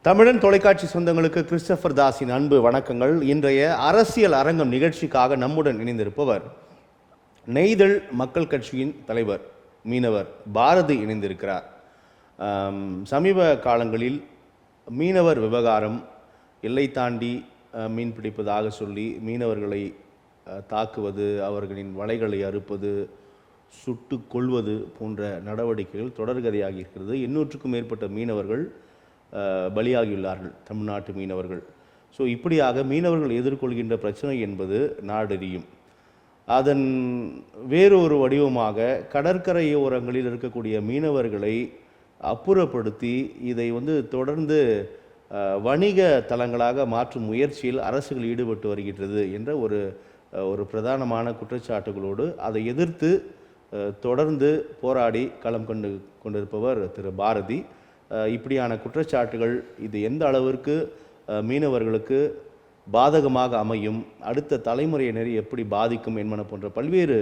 தமிழன் தொலைக்காட்சி சொந்தங்களுக்கு கிறிஸ்டபர் தாஸின் அன்பு வணக்கங்கள். இன்றைய அரசியல் அரங்கம் நிகழ்ச்சிக்காக நம்முடன் இணைந்திருப்பவர் நெய்தல் மக்கள் கட்சியின் தலைவர் மீனவர் பாரதி இணைந்திருக்கிறார். சமீப காலங்களில் மீனவர் விவகாரம் எல்லை தாண்டி மீன் பிடிப்பதாக சொல்லி மீனவர்களை தாக்குவது, அவர்களின் வலைகளை அறுப்பது, சுட்டு கொள்வது போன்ற நடவடிக்கைகள் தொடர்கதையாகி இருக்கிறது. 800க்கும் மேற்பட்ட மீனவர்கள் பலியாகியுள்ளார்கள், தமிழ்நாட்டு மீனவர்கள். ஸோ இப்படியாக மீனவர்கள் எதிர்கொள்கின்ற பிரச்சனை என்பது நாடறியும். அதன் வேறொரு வடிவமாக கடற்கரையோரங்களில் இருக்கக்கூடிய மீனவர்களை அப்புறப்படுத்தி இதை தொடர்ந்து வணிக தலங்களாக மாற்றும் முயற்சியில் அரசுகள் ஈடுபட்டு வருகின்றது என்ற ஒரு பிரதானமான குற்றச்சாட்டுகளோடு அதை எதிர்த்து தொடர்ந்து போராடி களம் கொண்டிருப்பவர் திரு பாரதி. இப்படியான குற்றச்சாட்டுகள் இது எந்த அளவிற்கு மீனவர்களுக்கு பாதகமாக அமையும், அடுத்த தலைமுறையினரை எப்படி பாதிக்கும் என்பன போன்ற பல்வேறு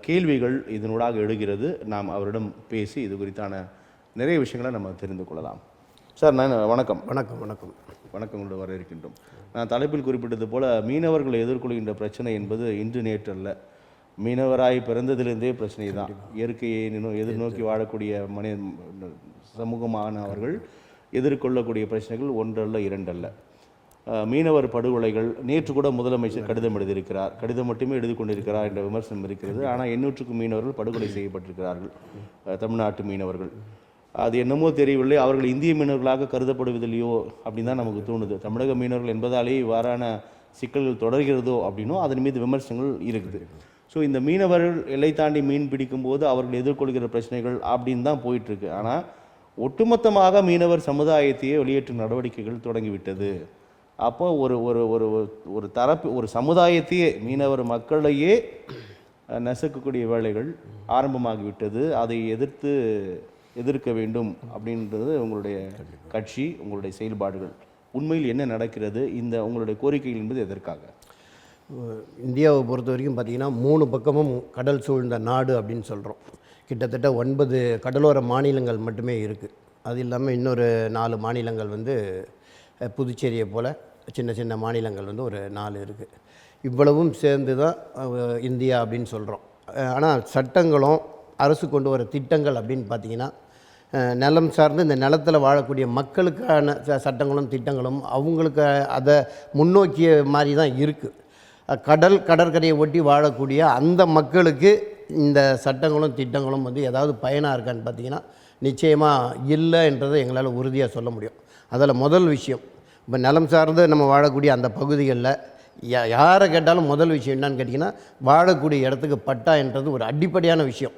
கேள்விகள் இதனூடாக எழுகிறது. நாம் அவரிடம் பேசி இது குறித்தான நிறைய விஷயங்களை நம்ம தெரிந்து கொள்ளலாம். சார், நான் வணக்கம். வணக்கம் வணக்கம் வணக்கம் கொண்டு வர இருக்கின்றோம். நான் தலைப்பில் குறிப்பிட்டது போல் மீனவர்கள் எதிர்கொள்கின்ற பிரச்சனை என்பது இன்று நேற்று அல்ல. மீனவராய் பிறந்ததிலிருந்தே பிரச்சனை தான். இயற்கையை எதிர்நோக்கி வாழக்கூடிய சமூகமானவர்கள் எதிர்கொள்ளக்கூடிய பிரச்சனைகள் ஒன்றல்ல இரண்டல்ல. மீனவர் படுகொலைகள், நேற்று கூட முதலமைச்சர் கடிதம் எழுதியிருக்கிறார். கடிதம் மட்டுமே எழுதி கொண்டிருக்கிறார் என்ற விமர்சனம் இருக்கிறது. ஆனால் 800க்கும் மீனவர்கள் படுகொலை செய்யப்பட்டிருக்கிறார்கள், தமிழ்நாட்டு மீனவர்கள். அது என்னமோ தெரியவில்லை, அவர்கள் இந்திய மீனவர்களாக கருதப்படுவதில்லையோ அப்படின்னு தான் நமக்கு தோணுது. தமிழக மீனவர்கள் என்பதாலே இவ்வாறான சிக்கல்கள் தொடர்கிறதோ அப்படின்னும் அதன் மீது விமர்சனங்கள் இருக்குது. ஸோ இந்த மீனவர்கள் எல்லை தாண்டி மீன் பிடிக்கும்போது அவர்கள் எதிர்கொள்கிற பிரச்சனைகள் அப்படின்னு தான் போயிட்டுருக்கு. ஆனால் ஒட்டுமொத்தமாக மீனவர் சமுதாயத்தையே வெளியேற்றும் நடவடிக்கைகள் தொடங்கிவிட்டது. அப்போ ஒரு ஒரு ஒரு ஒரு தரப்பு, ஒரு சமுதாயத்தையே, மீனவர் மக்களையே நசுக்கக்கூடிய வேலைகள் ஆரம்பமாகிவிட்டது. அதை எதிர்க்க வேண்டும் அப்படின்றது உங்களுடைய கட்சி, உங்களுடைய செயல்பாடுகள். உண்மையில் என்ன நடக்கிறது, இந்த உங்களுடைய கோரிக்கைகள் என்பது எதற்காக? இந்தியாவை பொறுத்த வரைக்கும் பார்த்திங்கன்னா 3 பக்கமும் கடல் சூழ்ந்த நாடு அப்படின்னு சொல்கிறோம். கிட்டத்தட்ட 9 கடலோர மாநிலங்கள் மட்டுமே இருக்குது. அது இல்லாமல் இன்னொரு 4 மாநிலங்கள் புதுச்சேரியை போல் சின்ன சின்ன மாநிலங்கள் ஒரு 4 இருக்குது. இவ்வளவும் சேர்ந்து தான் இந்தியா அப்படின்னு சொல்கிறோம். ஆனால் சட்டங்களும் அரசு கொண்டு வர திட்டங்கள் அப்படின்னு பார்த்திங்கன்னா நிலம் சார்ந்து இந்த நிலத்தில் வாழக்கூடிய மக்களுக்கான சட்டங்களும் திட்டங்களும் அவங்களுக்கு அதை முன்னோக்கிய மாதிரி தான் இருக்குது. கடற்கரையை ஒட்டி வாழக்கூடிய அந்த மக்களுக்கு இந்த சட்டங்களும் திட்டங்களும் ஏதாவது பயனாக இருக்கான்னு பார்த்திங்கன்னா நிச்சயமாக இல்லைன்றதை எங்களால் உறுதியாக சொல்ல முடியும். அதில் முதல் விஷயம், இப்போ நிலம் சார்ந்து நம்ம வாழக்கூடிய அந்த பகுதிகளில் யாரை கேட்டாலும் முதல் விஷயம் என்னன்னு கேட்டிங்கன்னா, வாழக்கூடிய இடத்துக்கு பட்டா என்றது ஒரு அடிப்படையான விஷயம்.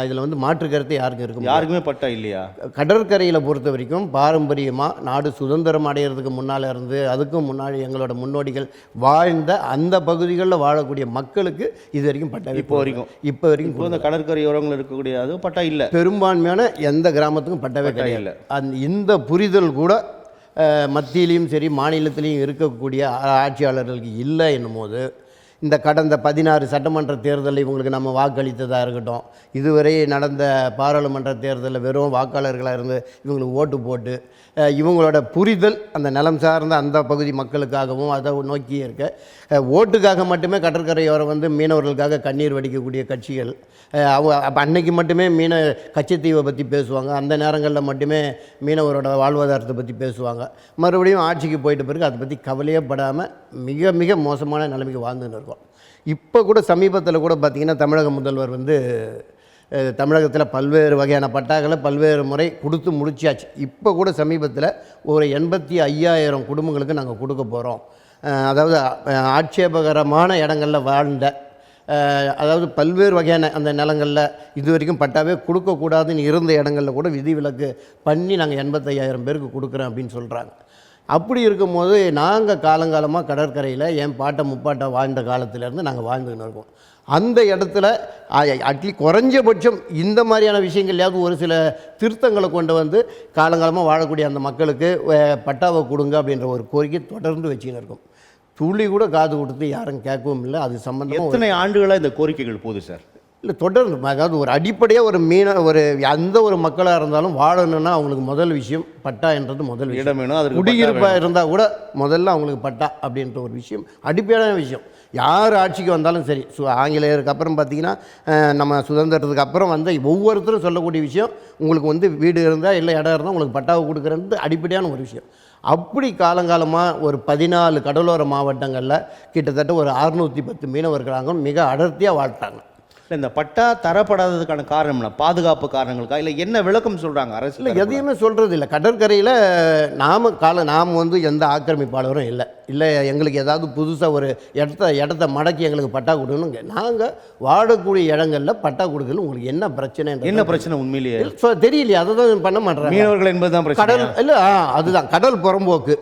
இதில் மாற்று கருத்து யாருக்குமே பட்டா இல்லையா? கடற்கரையில் பொறுத்த வரைக்கும் பாரம்பரியமாக நாடு சுதந்திரம் அடைகிறதுக்கு முன்னால் இருந்து அதுக்கும் முன்னாடி எங்களோட முன்னோடிகள் வாழ்ந்த அந்த பகுதிகளில் வாழக்கூடிய மக்களுக்கு இது வரைக்கும் பட்டா இப்போ வரைக்கும் இந்த கடற்கரையோரங்கள் இருக்கக்கூடிய அது பட்டா இல்லை. பெரும்பான்மையான எந்த கிராமத்துக்கும் பட்டாவே கிடையாது. இந்த புரிதல் கூட மத்தியிலையும் சரி மாநிலத்திலையும் இருக்கக்கூடிய ஆட்சியாளர்களுக்கு இல்லை என்னும் போது, இந்த கடந்த 16 சட்டமன்ற தேர்தலில் இவங்களுக்கு நம்ம வாக்களித்ததாக இருக்கட்டும், இதுவரை நடந்த பாராளுமன்ற தேர்தலில் வெறும் வாக்காளர்களாக இருந்து இவங்களுக்கு ஓட்டு போட்டு இவங்களோட புரிதல் அந்த நிலம் சார்ந்த அந்த பகுதி மக்களுக்காகவும் அதை நோக்கியே இருக்க, ஓட்டுக்காக மட்டுமே கடற்கரையோரம் மீனவர்களுக்காக கண்ணீர் வடிக்கக்கூடிய கட்சிகள் அப்போ அன்னைக்கு மட்டுமே கச்சத்தீவை பற்றி பேசுவாங்க, அந்த நேரங்களில் மட்டுமே மீனவரோட வாழ்வாதாரத்தை பற்றி பேசுவாங்க. மறுபடியும் ஆட்சிக்கு போயிட்ட பிறகு அதை பற்றி கவலையே படாமல் மிக மிக மோசமான நிலைமைக்கு வாழ்ந்துன்னு இருக்கோம். இப்போ கூட சமீபத்தில் கூட பார்த்திங்கன்னா தமிழக முதல்வர் தமிழகத்தில் பல்வேறு வகையான பட்டாக்களை பல்வேறு முறை கொடுத்து முடிச்சாச்சு. இப்போ கூட சமீபத்தில் ஒரு 85,000 குடும்பங்களுக்கு நாங்கள் கொடுக்க போகிறோம். அதாவது ஆட்சேபகரமான இடங்களில் வாழ்ந்த, அதாவது பல்வேறு வகையான அந்த நிலங்களில் இது வரைக்கும் பட்டாவே கொடுக்கக்கூடாதுன்னு இருந்த இடங்களில் கூட விதிவிலக்கு பண்ணி நாங்கள் 85,000 பேருக்கு கொடுக்குறோம் அப்படின்னு சொல்கிறாங்க. அப்படி இருக்கும்போது நாங்கள் காலங்காலமாக கடற்கரையில் என் பாட்டை முப்பாட்டை வாழ்ந்த காலத்திலேருந்து நாங்கள் வாழ்ந்துன்னு இருக்கோம். அந்த இடத்துல குறைஞ்சபட்சம் இந்த மாதிரியான விஷயங்கள்லையாவது ஒரு சில திருத்தங்களை கொண்டு காலங்காலமாக வாழக்கூடிய அந்த மக்களுக்கு பட்டாவை கொடுங்க அப்படின்ற ஒரு கோரிக்கை தொடர்ந்து வச்சுன்னு இருக்கும். துளி கூட காது கொடுத்து யாரும் கேட்கவும் இல்லை. அது சம்பந்தமாக எத்தனை ஆண்டுகளாக இந்த கோரிக்கைகள் போகுது சார்? இல்லை தொடர்ந்து, அதாவது ஒரு அடிப்படையாக ஒரு எந்த ஒரு மக்களாக இருந்தாலும் வாழணும்னா அவங்களுக்கு முதல் விஷயம் பட்டா என்றது முதல் விஷயம். இடம் வேணும், அதுக்கு குடியிருப்பாக இருந்தால் கூட முதல்ல அவங்களுக்கு பட்டா அப்படின்ற ஒரு விஷயம் அடிப்படையான விஷயம். யார் ஆட்சிக்கு வந்தாலும் சரி, ஆங்கிலேயருக்கு அப்புறம் பார்த்திங்கன்னா நம்ம சுதந்திரத்துக்கு அப்புறம் வந்து ஒவ்வொருத்தரும் சொல்லக்கூடிய விஷயம், உங்களுக்கு வந்து வீடு இருந்தால் இல்லை இடம் இருந்தால் உங்களுக்கு பட்டாவை கொடுக்குறது அடிப்படையான ஒரு விஷயம். அப்படி காலங்காலமாக ஒரு 14 கடலோர மாவட்டங்களில் கிட்டத்தட்ட ஒரு 610 மீனவர்களாங்க மிக அடர்த்தியாக வாழ்த்தாங்க. இந்த பட்டா தரப்படாததுக்கான காரணம் என்ன? பாதுகாப்பு காரணங்களுக்கா இல்லை என்ன விளக்கம் சொல்கிறாங்க அரசு? இல்லை, எதையுமே சொல்கிறது இல்லை. கடற்கரையில் நாம் வந்து எந்த ஆக்கிரமிப்பாளரும் இல்லை எங்களுக்கு ஏதாவது புதுசாக ஒரு இடத்த மடக்கி எங்களுக்கு பட்டா கொடுக்கணுங்க. நாங்கள் வாழக்கூடிய இடங்களில் பட்டா கொடுக்கல. உங்களுக்கு என்ன பிரச்சனை? என்ன பிரச்சனை உண்மையிலேயே தெரியலையே, அதை தான் பண்ண மாட்டேறாங்க. மீனவர்கள் என்பது தான் கடல் இல்லை, அதுதான் கடல் புறம்போக்கு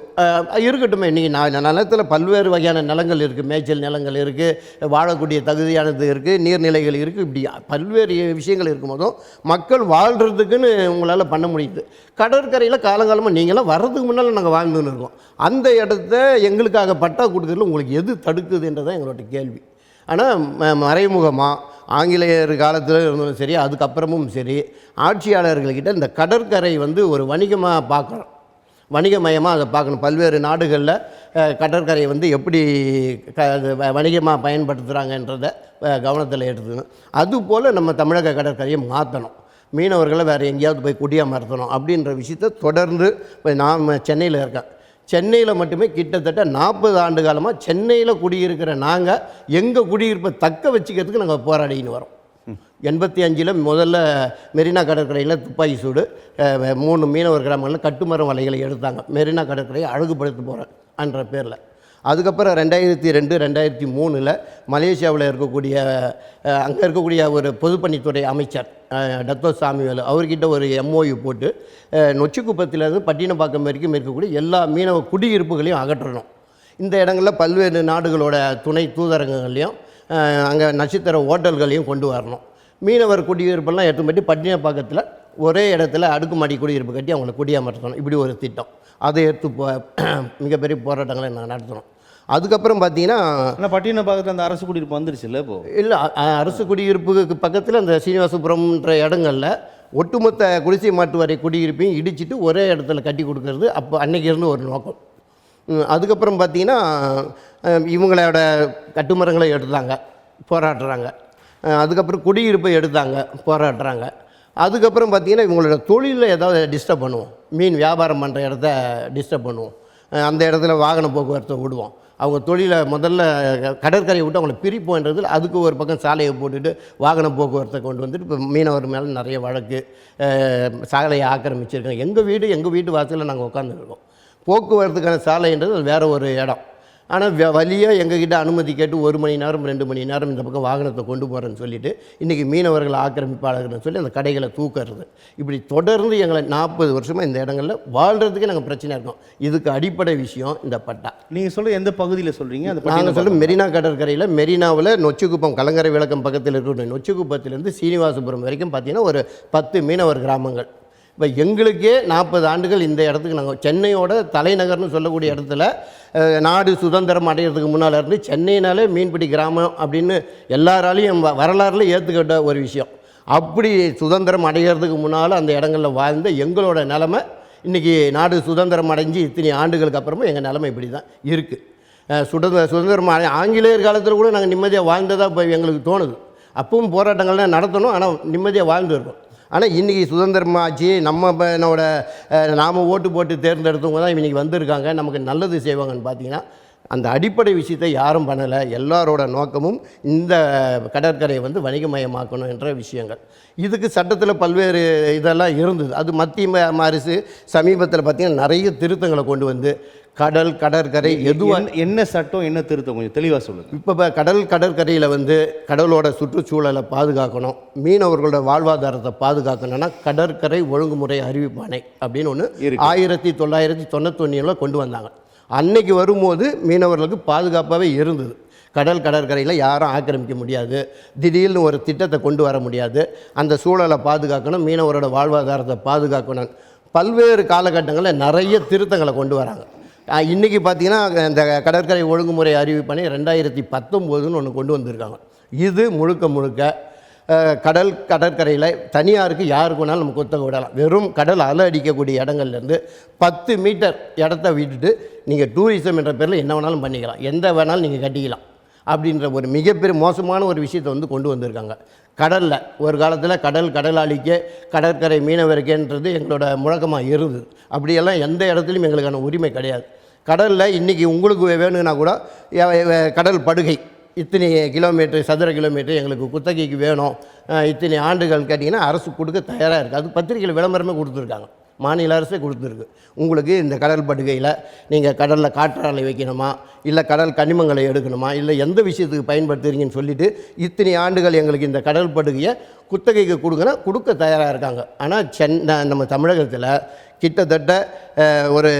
இருக்கட்டுமே. இன்றைக்கி நிலத்தில் பல்வேறு வகையான நிலங்கள் இருக்குது, மேய்ச்சல் நிலங்கள் இருக்குது, வாழக்கூடிய தகுதியானது இருக்குது, நீர்நிலைகள் இருக்குது, இப்படி பல்வேறு விஷயங்கள் இருக்கும்போதும் மக்கள் வாழ்கிறதுக்குன்னு உங்களால் பண்ண முடியுது. கடற்கரையில் காலங்காலமாக நீங்களாம் வர்றதுக்கு முன்னால் நாங்கள் வாழ்ந்துன்னு இருக்கோம். அந்த இடத்த எங்களுக்காக பட்டா கொடுக்குறதுல உங்களுக்கு எது தடுக்குதுன்றதான் எங்களோட கேள்வி. ஆனால் மறைமுகமாக ஆங்கிலேயர் காலத்தில் இருந்தாலும் சரி, அதுக்கப்புறமும் சரி, ஆட்சியாளர்கள்கிட்ட இந்த கடற்கரை வந்து ஒரு வணிகமாக பார்க்குறோம், வணிகமயமாக அதை பார்க்கணும். பல்வேறு நாடுகளில் கடற்கரையை வந்து எப்படி வணிகமாக பயன்படுத்துகிறாங்கன்றதை கவனத்தில் எடுத்துக்கணும். அதுபோல் நம்ம தமிழக கடற்கரையை மாற்றணும், மீனவர்களை வேறு எங்கேயாவது போய் குடியமர்த்தணும் அப்படின்ற விஷயத்தை தொடர்ந்து இப்போ நான் சென்னையில் இருக்கேன். சென்னையில் மட்டுமே கிட்டத்தட்ட 40 ஆண்டு காலமாக சென்னையில் குடியிருக்கிற நாங்கள் எங்கள் குடியிருப்பை தக்க வச்சுக்கிறதுக்கு நாங்கள் போராடின்னு வரோம். 85 முதல்ல மெரினா கடற்கரையில் துப்பாக்கி சூடு 3 மீனவர் கிராமங்களில் கட்டுமரம் வலைகளை எடுத்தாங்க, மெரினா கடற்கரையை அழகுபடுத்த போகிறேன் என்ற பேரில். அதுக்கப்புறம் 2002 2003 மலேசியாவில் இருக்கக்கூடிய அங்கே இருக்கக்கூடிய ஒரு பொதுப்பணித்துறை அமைச்சர் டத்தோ சாமிவேலு அவர்கிட்ட ஒரு MOU போட்டு நொச்சிக்குப்பத்திலேருந்து பட்டினப்பாக்கம் வரைக்கும் இருக்கக்கூடிய எல்லா மீனவ குடியிருப்புகளையும் அகற்றணும். இந்த இடங்களில் பல்வேறு நாடுகளோட துணை தூதரகங்களையும் அங்கே நட்சத்திர ஹோட்டல்களையும் கொண்டு வரணும். மீனவர் குடியிருப்பெல்லாம் எடுத்துப்பட்டு பட்டினப்பாக்கத்தில் ஒரே இடத்துல அடுக்குமாடி குடியிருப்பு கட்டி அவங்களை குடியமர்த்தணும். இப்படி ஒரு திட்டம், அதை எடுத்து மிகப்பெரிய போராட்டங்களை நாங்கள் நடத்தணும். அதுக்கப்புறம் பார்த்தீங்கன்னா பட்டினப்பாக்கத்தில் அந்த அரசு குடியிருப்பு வந்துருச்சு இல்லை? இப்போது இல்லை, அரசு குடியிருப்புக்கு பக்கத்தில் அந்த சீனிவாசபுரம்ன்ற இடங்களில் ஒட்டுமொத்த குடிசை மாட்டு வரை குடியிருப்பையும் இடிச்சிட்டு ஒரே இடத்துல கட்டி கொடுக்கறது அப்போ அன்றைக்கி இருந்து ஒரு நோக்கம். அதுக்கப்புறம் பார்த்திங்கன்னா இவங்களோட கட்டுமரங்களை எடுத்தாங்க, போராடுறாங்க. அதுக்கப்புறம் குடியிருப்பை எடுத்தாங்க, போராடுறாங்க. அதுக்கப்புறம் பார்த்திங்கன்னா இவங்களோட தொழிலில் ஏதாவது டிஸ்டர்ப் பண்ணுவோம், மீன் வியாபாரம் பண்ணுற இடத்த டிஸ்டர்ப் பண்ணுவோம், அந்த இடத்துல வாகன போக்குவரத்தை விடுவோம். அவங்க தொழிலை முதல்ல கடற்கரையை விட்டு அவங்கள பிரிப்போன்றதில் அதுக்கு ஒரு பக்கம் சாலையை போட்டுட்டு வாகன போக்குவரத்தை கொண்டு வந்துட்டு இப்போ மீனவர் மேலே நிறைய வழக்கு, சாலையை ஆக்கிரமிச்சிருக்காங்க. எங்கள் வீட்டு வாசலில் நாங்கள் உட்காந்துருக்கோம். போக்குவரத்துக்கான சாலைன்றது அது வேறு ஒரு இடம். ஆனால் வழியாக எங்ககிட்ட அனுமதி கேட்டு 1 மணி நேரம் 2 மணி நேரம் இந்த பக்கம் வாகனத்தை கொண்டு போகிறேன்னு சொல்லிவிட்டு இன்றைக்கி மீனவர்கள் ஆக்கிரமிப்பாளர்கள்னு சொல்லி அந்த கடைகளை தூக்கிறது. இப்படி தொடர்ந்து எங்களை 40 வருஷமாக இந்த இடங்களில் வாழ்கிறதுக்கே நாங்கள் பிரச்சனை இருக்கோம். இதுக்கு அடிப்படை விஷயம் இந்த பட்டா. நீங்கள் சொல்ல எந்த பகுதியில் சொல்கிறீங்க? அந்த நாங்கள் சொல்ல மெரினா கடற்கரையில், மெரினாவில் நொச்சிக்குப்பம் கலங்கரை விளக்கம் பக்கத்தில் இருக்கக்கூடிய நொச்சிக்குப்பத்திலேருந்து சீனிவாசபுரம் வரைக்கும் பார்த்திங்கன்னா ஒரு 10 மீனவர் கிராமங்கள். இப்போ எங்களுக்கே 40 ஆண்டுகள் இந்த இடத்துக்கு நாங்கள் சென்னையோட தலைநகர்னு சொல்லக்கூடிய இடத்துல நாடு சுதந்திரம் அடைகிறதுக்கு முன்னால் இருந்து சென்னையினாலே மீன்பிடி கிராமம் அப்படின்னு எல்லாராலையும் வரலாறுல ஏற்றுக்கிட்ட ஒரு விஷயம். அப்படி சுதந்திரம் அடைகிறதுக்கு முன்னால் அந்த இடங்களில் வாழ்ந்த எங்களோட நிலமை இன்றைக்கி நாடு சுதந்திரம் அடைஞ்சு இத்தனை ஆண்டுகளுக்கு அப்புறமா எங்கள் நிலமை இப்படி தான் இருக்குது. சுதந்திரம் ஆங்கிலேயர் காலத்தில் கூட நாங்கள் நிம்மதியாக வாழ்ந்ததாக இப்போ எங்களுக்கு தோணுது. அப்பவும் போராட்டங்கள்லாம் நடத்தணும், ஆனால் நிம்மதியாக வாழ்ந்துருக்கோம். ஆனால் இன்றைக்கி சுதந்திரமாச்சு நம்மளோட நாம் ஓட்டு போட்டு தேர்ந்தெடுத்தவங்க தான் இன்றைக்கி வந்திருக்காங்க, நமக்கு நல்லது செய்வாங்கன்னு பார்த்தீங்கன்னா அந்த அடிப்படை விஷயத்தை யாரும் பண்ணலை. எல்லாரோட நோக்கமும் இந்த கடற்கரையை வந்து வணிகமயமாக்கணும் என்ற விஷயங்கள். இதுக்கு சட்டத்தில் பல்வேறு இதெல்லாம் இருந்தது. அது மத்திய அரசு சமீபத்தில் பார்த்திங்கன்னா நிறைய திருத்தங்களை கொண்டு வந்து கடற்கரை எதுவாக என்ன சட்டம் என்ன திருத்தம் கொஞ்சம் தெளிவாக சொல்லுங்கள். இப்போ கடற்கரையில் வந்து கடலோட சுற்றுச்சூழலை பாதுகாக்கணும், மீனவர்களோட வாழ்வாதாரத்தை பாதுகாக்கணும்னா கடற்கரை ஒழுங்குமுறை அறிவிப்பாணை அப்படின்னு ஒன்று 1991 கொண்டு வந்தாங்க. அன்னைக்கு வரும்போது மீனவர்களுக்கு பாதுகாப்பாகவே இருந்தது. கடற்கரையில் யாரும் ஆக்கிரமிக்க முடியாது, திடீர்னு ஒரு திட்டத்தை கொண்டு வர முடியாது, அந்த சூழலை பாதுகாக்கணும், மீனவரோட வாழ்வாதாரத்தை பாதுகாக்கணும். பல்வேறு காலகட்டங்களில் நிறைய திருத்தங்களை கொண்டு வராங்க. இன்றைக்கி பார்த்திங்கன்னா இந்த கடற்கரை ஒழுங்குமுறை அறிவிப்பாணை 2019 ஒன்று கொண்டு வந்திருக்காங்க. இது முழுக்க கடற்கரையில் தனியாருக்கு யாருக்கு வேணாலும் நம்ம குத்தகை விடலாம். வெறும் கடல் அலை அடிக்கக்கூடிய இடங்கள்லேருந்து 10 மீட்டர் இடத்த விட்டுட்டு நீங்கள் டூரிசம் என்ற பேரில் என்ன வேணாலும் பண்ணிக்கலாம், எந்த வேணாலும் நீங்கள் கட்டிக்கலாம் அப்படின்ற ஒரு மிகப்பெரிய மோசமான ஒரு விஷயத்தை வந்து கொண்டு வந்திருக்காங்க. கடலில் ஒரு காலத்தில் கடலாளிக்கே கடற்கரை மீனவருக்கேன்றது எங்களோட முழக்கமாக இருந்தது. அப்படியெல்லாம் எந்த இடத்துலையும் எங்களுக்கான உரிமை கிடையாது. கடலில் இன்றைக்கி உங்களுக்கு வேணும்னா கூட கடல் படுகை இத்தனை கிலோமீட்டர் சதுர கிலோமீட்டர் எங்களுக்கு குத்தகைக்கு வேணும், இத்தனை ஆண்டுகள் கேட்டிங்கன்னா அரசு கொடுக்க தயாராக இருக்குது. அது பத்திரிகையில் விளம்பரமே கொடுத்துருக்காங்க, மாநில அரசே கொடுத்துருக்கு. உங்களுக்கு இந்த கடல் படுகையில் நீங்கள் கடலில் காற்றாலை வைக்கணுமா, இல்லை கடல் கனிமங்களை எடுக்கணுமா, இல்லை எந்த விஷயத்துக்கு பயன்படுத்துறீங்கன்னு சொல்லிவிட்டு இத்தனை ஆண்டுகள் எங்களுக்கு இந்த கடல் படுகையை குத்தகைக்கு கொடுங்கன்னா கொடுக்க தயாராக இருக்காங்க. ஆனால் நம்ம தமிழகத்தில் கிட்டத்தட்ட ஒரு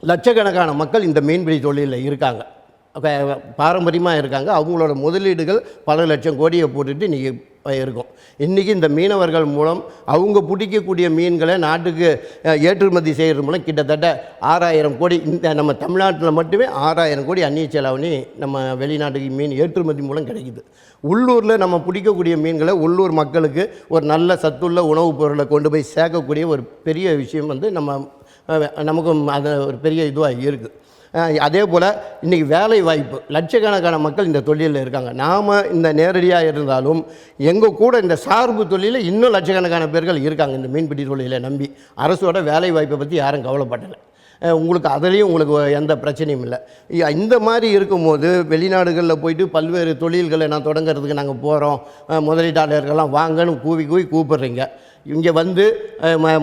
லட்சக்கணக்கான மக்கள் இந்த மீன்பிடி தொழிலில் இருக்காங்க, பாரம்பரியமாக இருக்காங்க. அவங்களோட முதலீடுகள் பல லட்சம் கோடியை போட்டுட்டு இன்றைக்கி இருக்கும். இன்றைக்கி இந்த மீனவர்கள் மூலம் அவங்க பிடிக்கக்கூடிய மீன்களை நாட்டுக்கு ஏற்றுமதி செய்கிறது மூலம் கிட்டத்தட்ட 6000 கோடி, இந்த நம்ம தமிழ்நாட்டில் மட்டுமே 6000 கோடி அந்நிய செலாவணி நம்ம வெளிநாட்டுக்கு மீன் ஏற்றுமதி மூலம் கிடைக்குது. உள்ளூரில் நம்ம பிடிக்கக்கூடிய மீன்களை உள்ளூர் மக்களுக்கு ஒரு நல்ல சத்துள்ள உணவுப் பொருளை கொண்டு போய் சேர்க்கக்கூடிய ஒரு பெரிய விஷயம் வந்து நமக்கும் அது ஒரு பெரிய இதுவாக இருக்குது. அதே போல் இன்றைக்கி வேலை வாய்ப்பு லட்சக்கணக்கான மக்கள் இந்த தொழிலில் இருக்காங்க. நாம் இந்த நேரடியாக இருந்தாலும் எங்கள் கூட இந்த சார்பு தொழிலில் இன்னும் லட்சக்கணக்கான பேர்கள் இருக்காங்க இந்த மீன்பிடி தொழிலை நம்பி. அரசோட வேலை வாய்ப்பை பற்றி யாரும் கவலைப்படலை. உங்களுக்கு அதுலேயும் உங்களுக்கு எந்த பிரச்சனையும் இல்லை. இந்த மாதிரி இருக்கும்போது வெளிநாடுகளில் போயிட்டு பல்வேறு தொழில்களை நான் தொடங்கிறதுக்கு நாங்கள் போகிறோம், முதலீட்டாளர்கள்லாம் வாங்கன்னு கூப்பிட்றீங்க. இங்கே வந்து